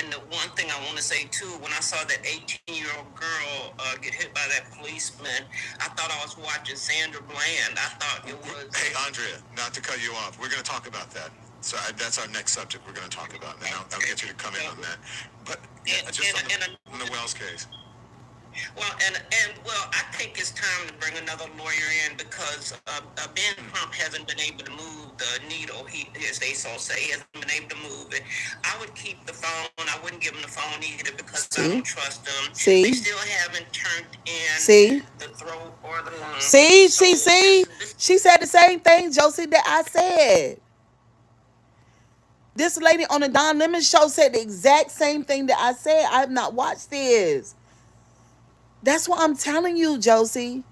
the one thing I want to say too, when I saw that 18-year-old girl get hit by that policeman, I thought I was watching Sandra Bland. I thought it was. Hey, Andrea, not to cut you off, we're going to talk about that. So that's our next subject we're going to talk about. And I'll get you to come in on that. But just on the Wells case. Well, I think it's time to bring another lawyer in because Ben Crump hasn't been able to move the needle. As they so say, he hasn't been able to move it. I would keep the phone. I wouldn't give him the phone either because I don't trust them. They still haven't turned in the throat or the lung. See. She said the same thing, Josie, that I said. This lady on the Don Lemon show said the exact same thing that I said. I have not watched this. That's what I'm telling you, Josie.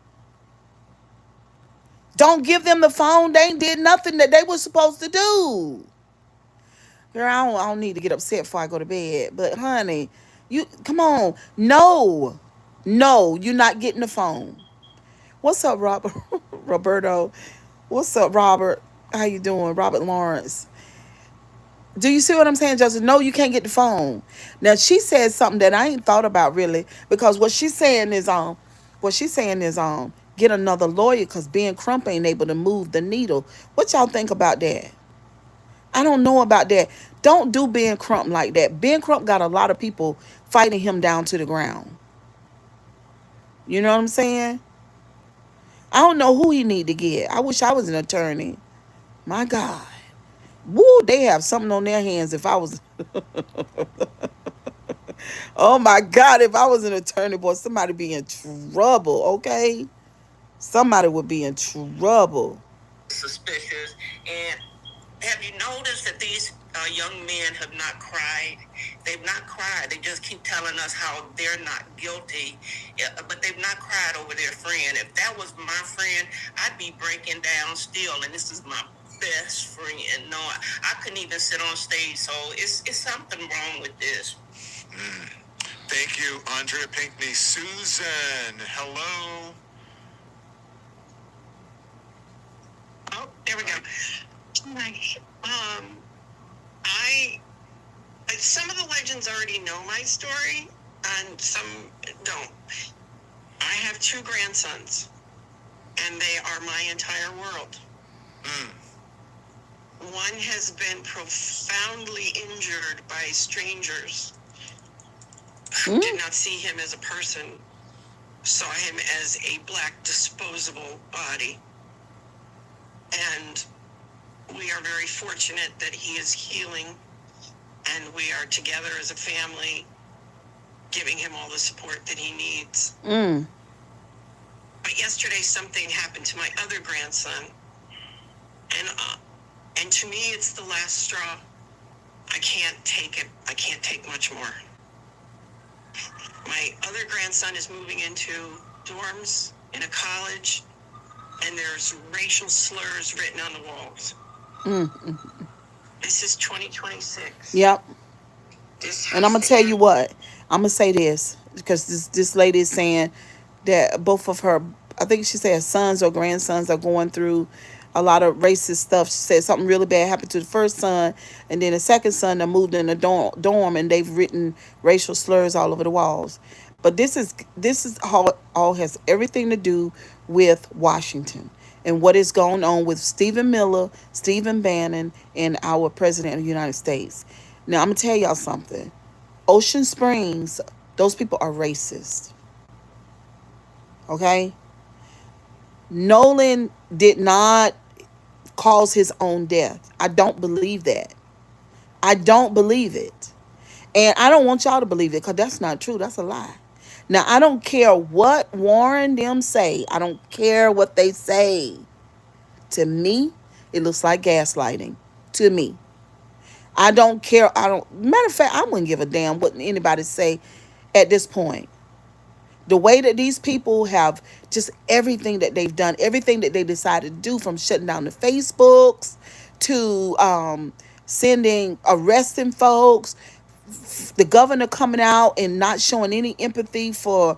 Don't give them the phone. They ain't did nothing that they were supposed to do. Girl, I don't need to get upset before I go to bed. But honey, you come on. No. No, you're not getting the phone. What's up, Robert? Roberto. What's up, Robert? How you doing? Robert Lawrence. Do you see what I'm saying, Joseph? No, you can't get the phone. Now she said something that I ain't thought about really, because what she's saying is get another lawyer because Ben Crump ain't able to move the needle. What y'all think about that? I don't know about that. Don't do Ben Crump like that. Ben Crump got a lot of people fighting him down to the ground. You know what I'm saying? I don't know who he need to get. I wish I was an attorney. My God. Woo, they have something on their hands if I was. Oh my God, if I was an attorney, boy, somebody be in trouble, okay? Somebody would be in trouble. Suspicious. And have you noticed that these young men have not cried? They've not cried. They just keep telling us how they're not guilty, but they've not cried over their friend. If that was my friend, I'd be breaking down still. And this is my best friend. No, I couldn't even sit on stage. So it's something wrong with this. Thank you, Andrea Pinkney. Susan, hello. Oh, there we go. I some of the legends already know my story, and some don't. I have 2 grandsons, and they are my entire world. One has been profoundly injured by strangers who did not see him as a person, saw him as a black disposable body. And we are very fortunate that he is healing, and we are together as a family, giving him all the support that he needs. But yesterday something happened to my other grandson, and to me it's the last straw. I can't take it. I can't take much more. My other grandson is moving into dorms in a college, and there's racial slurs written on the walls. This is 2026. Yep. And I'm gonna tell you what. I'm gonna say this because this lady is saying that both of her, I think she said sons or grandsons are going through a lot of racist stuff. She said something really bad happened to the first son, and then the second son that moved in a dorm, and they've written racial slurs all over the walls. But this is all has everything to do with Washington and what is going on with Stephen Miller, Stephen Bannon, and our president of the United States. Now I'm gonna tell y'all something. Ocean Springs, those people are racist. Okay? Nolan did not cause his own death. I don't believe that. I don't believe it. And I don't want y'all to believe it because that's not true. That's a lie. Now, I don't care what Warren them say. I don't care what they say. To me, it looks like gaslighting. To me. I don't care. Matter of fact, I wouldn't give a damn what anybody say at this point. The way that these people have just everything that they've done, everything that they decided to do, from shutting down the Facebooks to arresting folks, the governor coming out and not showing any empathy for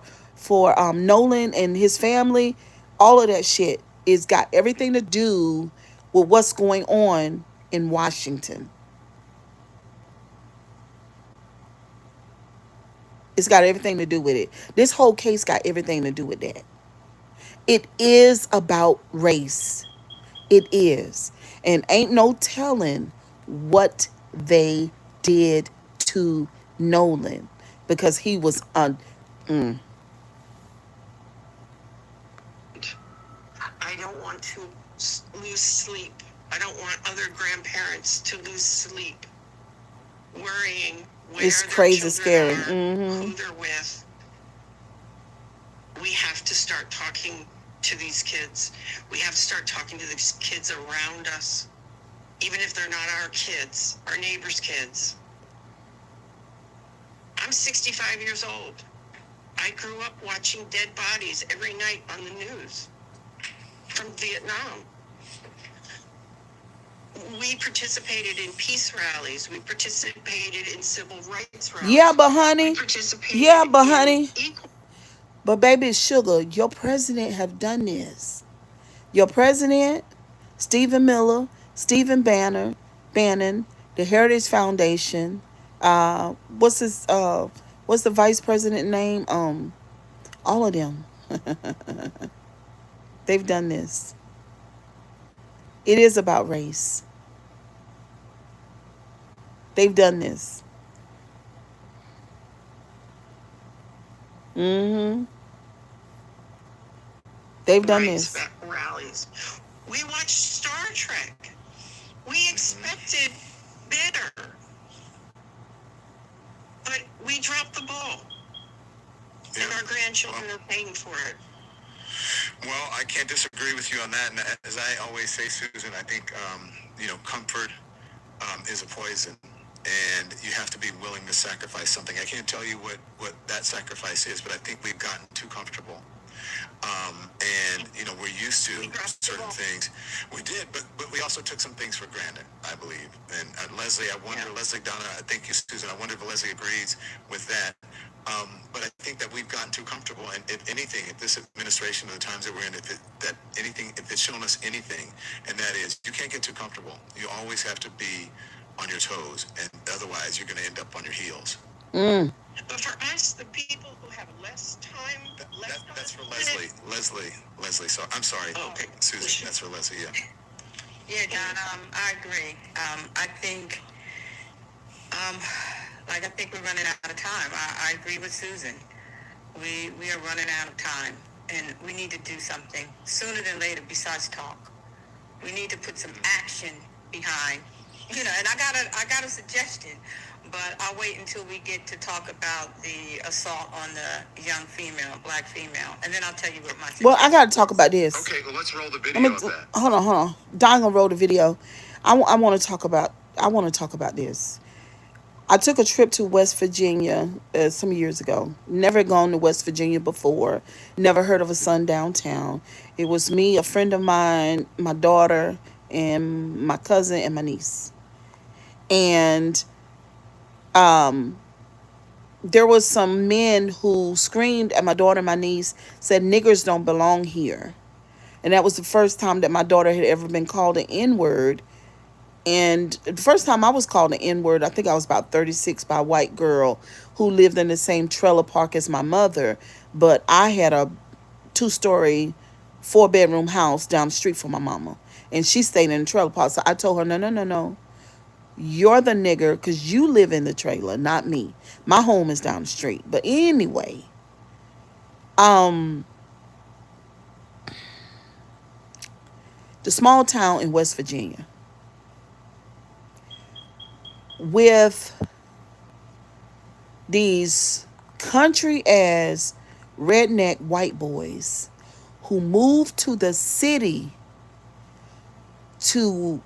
Nolan and his family, all of that shit is got everything to do with what's going on in Washington. It's got everything to do with it. This whole case got everything to do with that. It is about race. It is. And ain't no telling what they did to Nolan because he was on. I don't want to lose sleep. I don't want other grandparents to lose sleep worrying where It's their crazy children scary. are, who they're with. We have to start talking to these kids. We have to start talking to these kids around us. even if they're not our kids, our neighbors' kids. I'm 65 years old. I grew up watching dead bodies every night on the news from Vietnam. We participated in peace rallies. We participated in civil rights rallies. Yeah, but We honey. participated Yeah, but in honey. equal. But baby, sugar, your president have done this. Your president, Stephen Miller, Stephen Bannon, the Heritage Foundation. What's his? What's the vice president name? All of them. They've done this. It is about race. They've done this. Mm-hmm. They've done Rights this. rallies. We watched Star Trek. We expected better, but we dropped the ball, and our grandchildren are paying for it. Well, I can't disagree with you on that. And as I always say, Susan, I think comfort is a poison, and you have to be willing to sacrifice something. I can't tell you what that sacrifice is, but I think we've gotten too comfortable. And we're used to certain things. We did, but we also took some things for granted, I believe. And Leslie, I wonder, Leslie, Donna, I thank you, Susan. I wonder if Leslie agrees with that. But I think that we've gotten too comfortable. And if anything, if this administration, the times that we're in, if it's shown us anything, and that is, you can't get too comfortable. You always have to be on your toes, and otherwise, you're going to end up on your heels. Mm. But for us, the people who have less time, that's for Leslie. Leslie. So I'm sorry, okay, Susan. That's for Leslie. Yeah. Yeah, John. I agree. I think, I think we're running out of time. I agree with Susan. We are running out of time, and we need to do something sooner than later. Besides talk, we need to put some action behind. And I got a suggestion, but I'll wait until we get to talk about the assault on the young female, black female, and then I'll tell you what my suggestion. Well, I got to talk about this. Okay, well, let's roll the video of that. Hold on. Don gonna roll the video. I want to talk about. I want to talk about this. I took a trip to West Virginia some years ago. Never gone to West Virginia before. Never heard of a sundown town. It was me, a friend of mine, my daughter, and my cousin and my niece. And there was some men who screamed at my daughter and my niece, said niggers don't belong here. And that was the first time that my daughter had ever been called an N-word. And the first time I was called an N-word, I think I was about 36, by a white girl who lived in the same trailer park as my mother. But I had a 2-story, 4-bedroom house down the street from my mama. And she stayed in the trailer park. So I told her, no. You're the nigger because you live in the trailer, not me. My home is down the street. But anyway, the small town in West Virginia with these country as redneck white boys who moved to the city to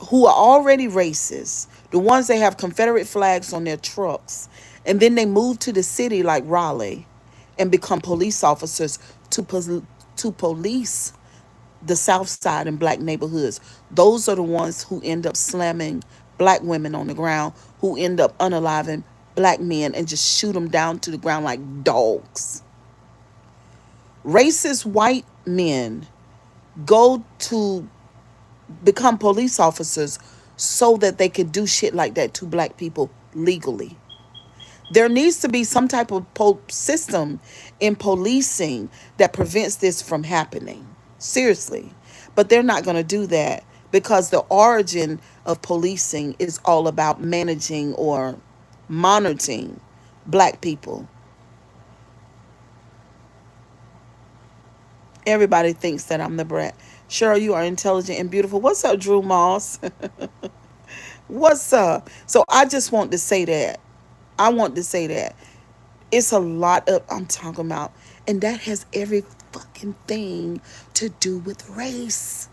who are already racist, the ones that have Confederate flags on their trucks, and then they move to the city like Raleigh and become police officers to police the South Side and black neighborhoods. Those are the ones who end up slamming black women on the ground, who end up unaliving black men and just shoot them down to the ground like dogs. Racist white men go to become police officers so that they could do shit like that to black people legally. There needs to be some type of system in policing that prevents this from happening. Seriously. But they're not going to do that because the origin of policing is all about managing or monitoring black people. Everybody thinks that I'm the brat. Cheryl, you are intelligent and beautiful. What's up, Drew Moss? What's up? So I just want to say that. I want to say that. It's a lot of I'm talking about. And that has every fucking thing to do with race.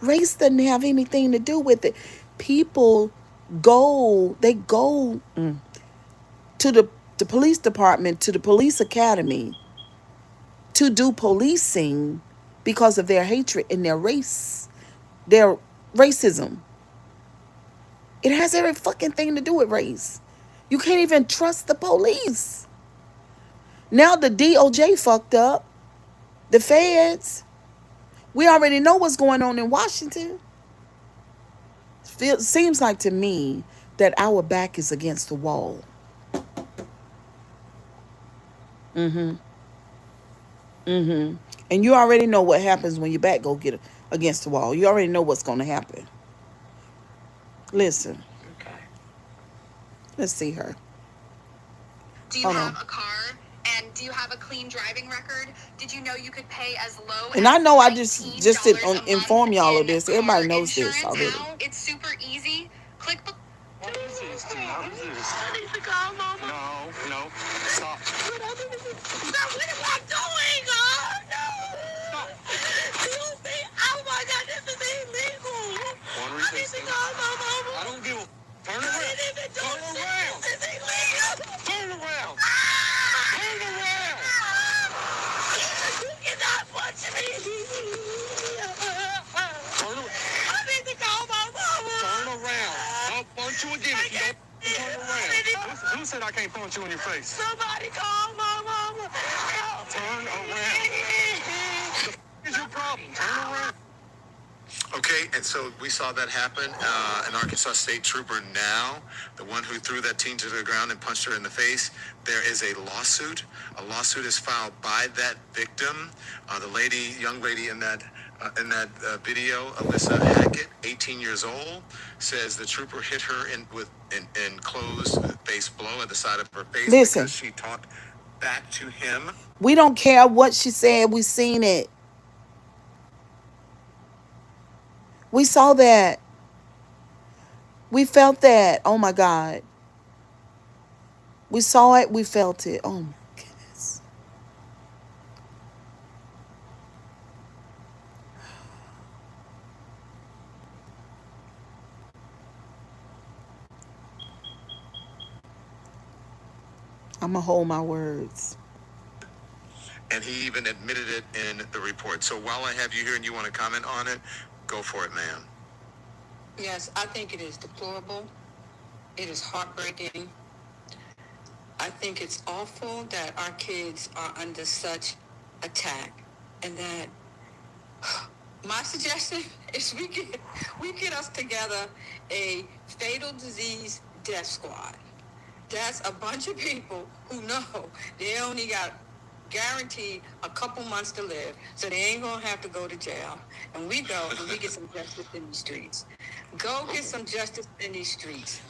Race doesn't have anything to do with it. People go to the police department, to the police academy to do policing because of their hatred and their race, their racism. It has every fucking thing to do with race. You can't even trust the police. Now the DOJ fucked up. The feds. We already know what's going on in Washington. Seems like to me that our back is against the wall. And you already know what happens when your back go get against the wall. You already know what's going to happen. Listen. Okay. Let's see her. Do you Hold have on. a car? And do you have a clean driving record? Did you know you could pay as low And as I know I just $19 did a month inform y'all of in this. Everybody car knows this insurance? already. Now it's super easy. Click. What is this, dude? What is this? I need to call mama. No. Stop. What am I doing? Oh, no. You see? Oh, my God, this is illegal. One I need to call my mama. I don't give a... Turn I around. didn't even do Turn this. around. This is illegal. Turn around. Turn around. You cannot punch me. Turn around. I need to call my mama. Turn around. I'll punch you again if you don't turn around. Who said I can't punch you in your face? Somebody call my mama. Help. Turn around. What is your problem? Turn around. Okay, and so we saw that happen. An Arkansas State Trooper now, the one who threw that teen to the ground and punched her in the face. There is a lawsuit. A lawsuit is filed by that victim. The young lady in that video, Alyssa Hackett, 18 years old, says the trooper hit her in closed face blow at the side of her face. Listen. Because she talked back to him. We don't care what she said. We seen it. We saw that. We felt that. Oh my God. We saw it. We felt it. Oh my goodness. I'm going to hold my words. And he even admitted it in the report. So while I have you here and you want to comment on it, go for it, ma'am. Yes, I think it is deplorable. It is heartbreaking. I think it's awful that our kids are under such attack, and that my suggestion is we get us together a fatal disease death squad. That's a bunch of people who know they only got guaranteed a couple months to live, so they ain't gonna have to go to jail. And we go and we get some justice in these streets. Go get some justice in these streets.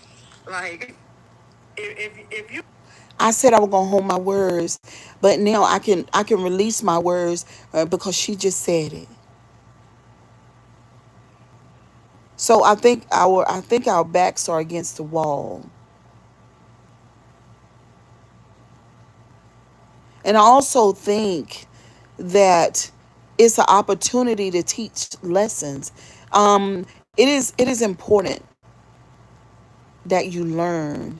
Like, if you... I said I was gonna hold my words, but now I can release my words because she just said it. So I think our backs are against the wall. And I also think that it's an opportunity to teach lessons. It is important that you learn.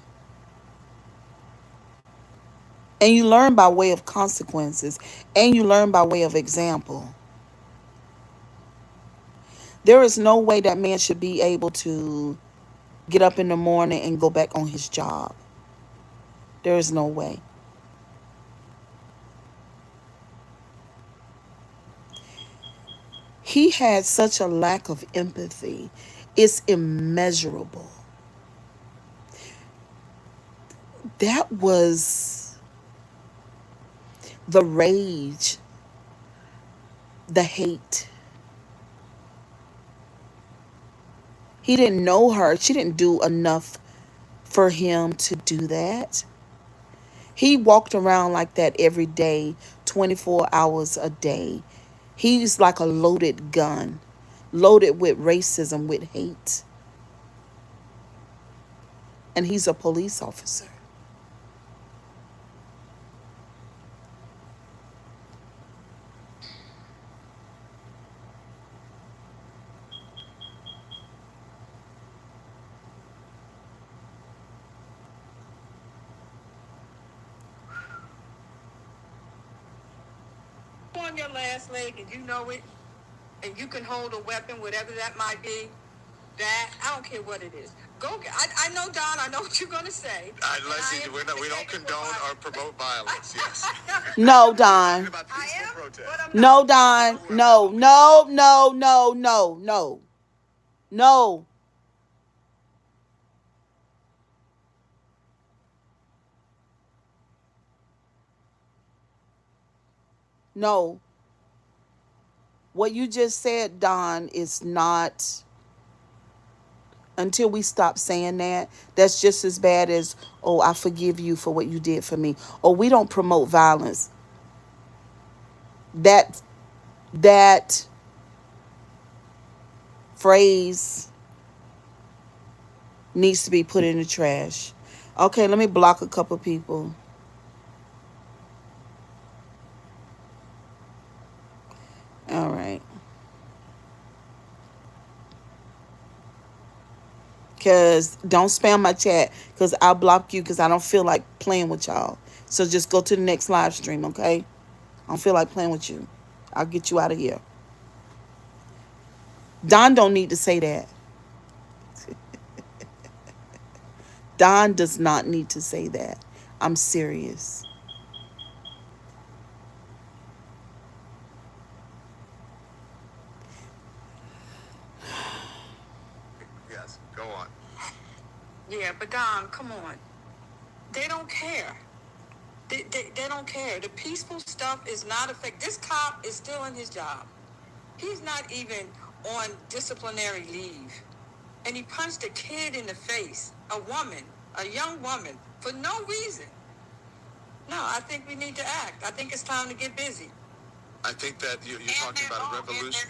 And you learn by way of consequences. And you learn by way of example. There is no way that man should be able to get up in the morning and go back on his job. There is no way. He had such a lack of empathy. It's immeasurable. That was the rage, the hate. He didn't know her. She didn't do enough for him to do that. He walked around like that every day, 24 hours a day. He's like a loaded gun, loaded with racism, with hate. And he's a police officer. on your last leg and you know it, and you can hold a weapon, whatever that might be, that I don't care what it is. I know, Don. I know what you're gonna say. Leslie, we don't condone or promote violence. Yes. No, Talking Don. about peaceful protest. No, Don. No, no, no, no, no, no. No. No. What you just said, Don, is not, until we stop saying that, that's just as bad as, oh, I forgive you for what you did for me. Or we don't promote violence. That that phrase needs to be put in the trash. Okay, let me block a couple people. All right. Because don't spam my chat because I'll block you because I don't feel like playing with y'all. So just go to the next live stream, okay? I don't feel like playing with you. I'll get you out of here. Don don't need to say that. Don does not need to say that. I'm serious. Yes, go on. Yeah, but Don, come on. They don't care. They don't care. The peaceful stuff is not affected. This cop is still in his job. He's not even on disciplinary leave. And he punched a kid in the face, a woman, a young woman, for no reason. No, I think we need to act. I think it's time to get busy. I think that you're talking about a revolution.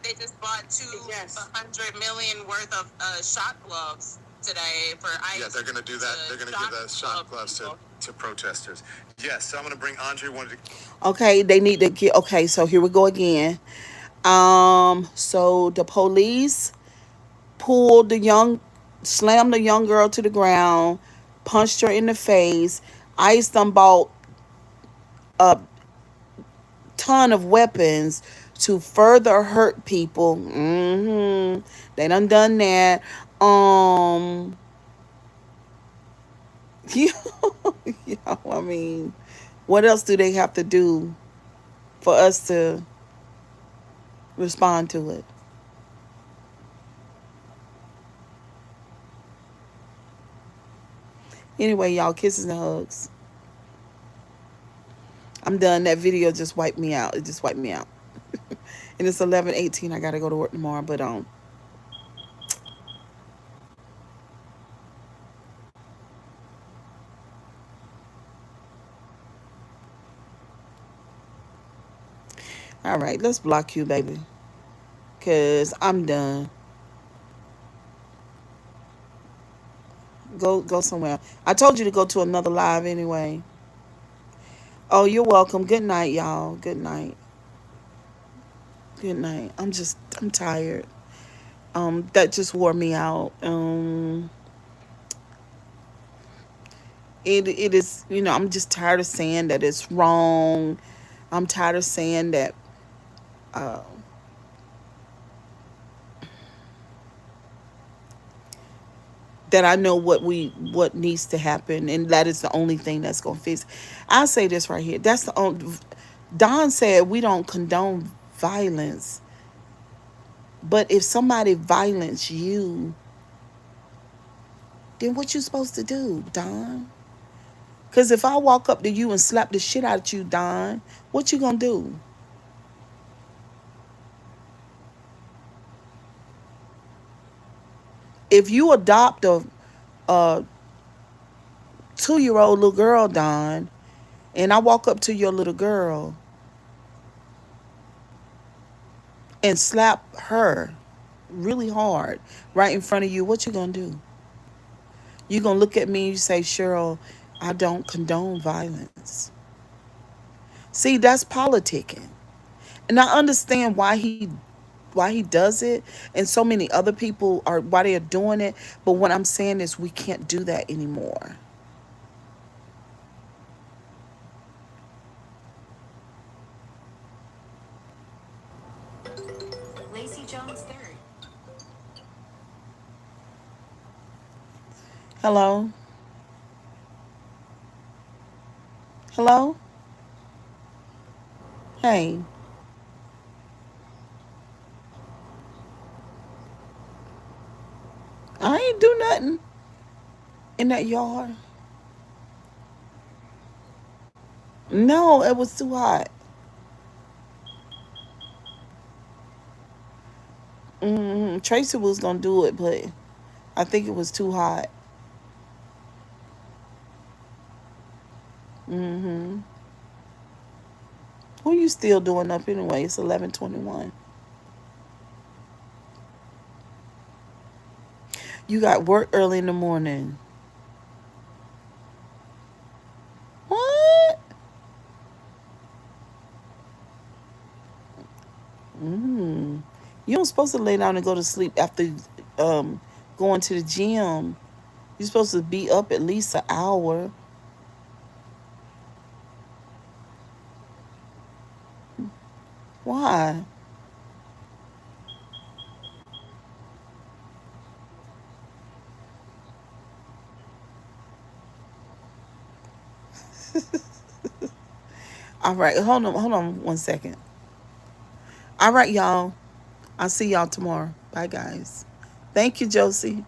They just bought Yes. 200 million worth of shot gloves today for ICE. Yeah, they're going to do that. They're going to give the shot gloves to protesters. Yes, so I'm going to bring Andre wanted to. Okay, they need to get, okay, so here we go again. So the police pulled the young, slammed the young girl to the ground, punched her in the face. ICE done bought a ton of weapons to further hurt people. They done that. Yeah, yeah, I mean, what else do they have to do for us to respond to it? Anyway, y'all, kisses and hugs. I'm done. That video just wiped me out. It just wiped me out. And it's 11:18. I gotta go to work tomorrow. But all right, let's block you, baby, cause I'm done. Go somewhere. I told you to go to another live anyway. Oh, you're welcome. Good night, y'all. Good night. Good night. I'm tired. That just wore me out. It is, I'm just tired of saying that it's wrong. I'm tired of saying that uh, that I know what needs to happen, and that is the only thing that's gonna fix. I'll say this right here. That's the only. Don said we don't condone violence, but if somebody violence you, then what you supposed to do, Don? Because if I walk up to you and slap the shit out of you, Don, what you gonna do? If you adopt a 2-year-old little girl, Don, and I walk up to your little girl and slap her really hard right in front of you, what you gonna do? You gonna look at me and you say, Cheryl, I don't condone violence. See, that's politicking. And I understand why he does it, and so many other people are why they are doing it. But what I'm saying is we can't do that anymore. Lacey Jones third. Hello? Hello? Hey. I ain't do nothing in that yard. No, it was too hot. Tracy was gonna do it, but I think it was too hot. Mm-hmm. Who you still doing up anyway? It's 11:21. You got work early in the morning. What? Mm. You don't supposed to lay down and go to sleep after um going to the gym. You're supposed to be up at least an hour. Why? All right, hold on 1 second. All right, y'all. I'll see y'all tomorrow. Bye, guys. Thank you, Josie.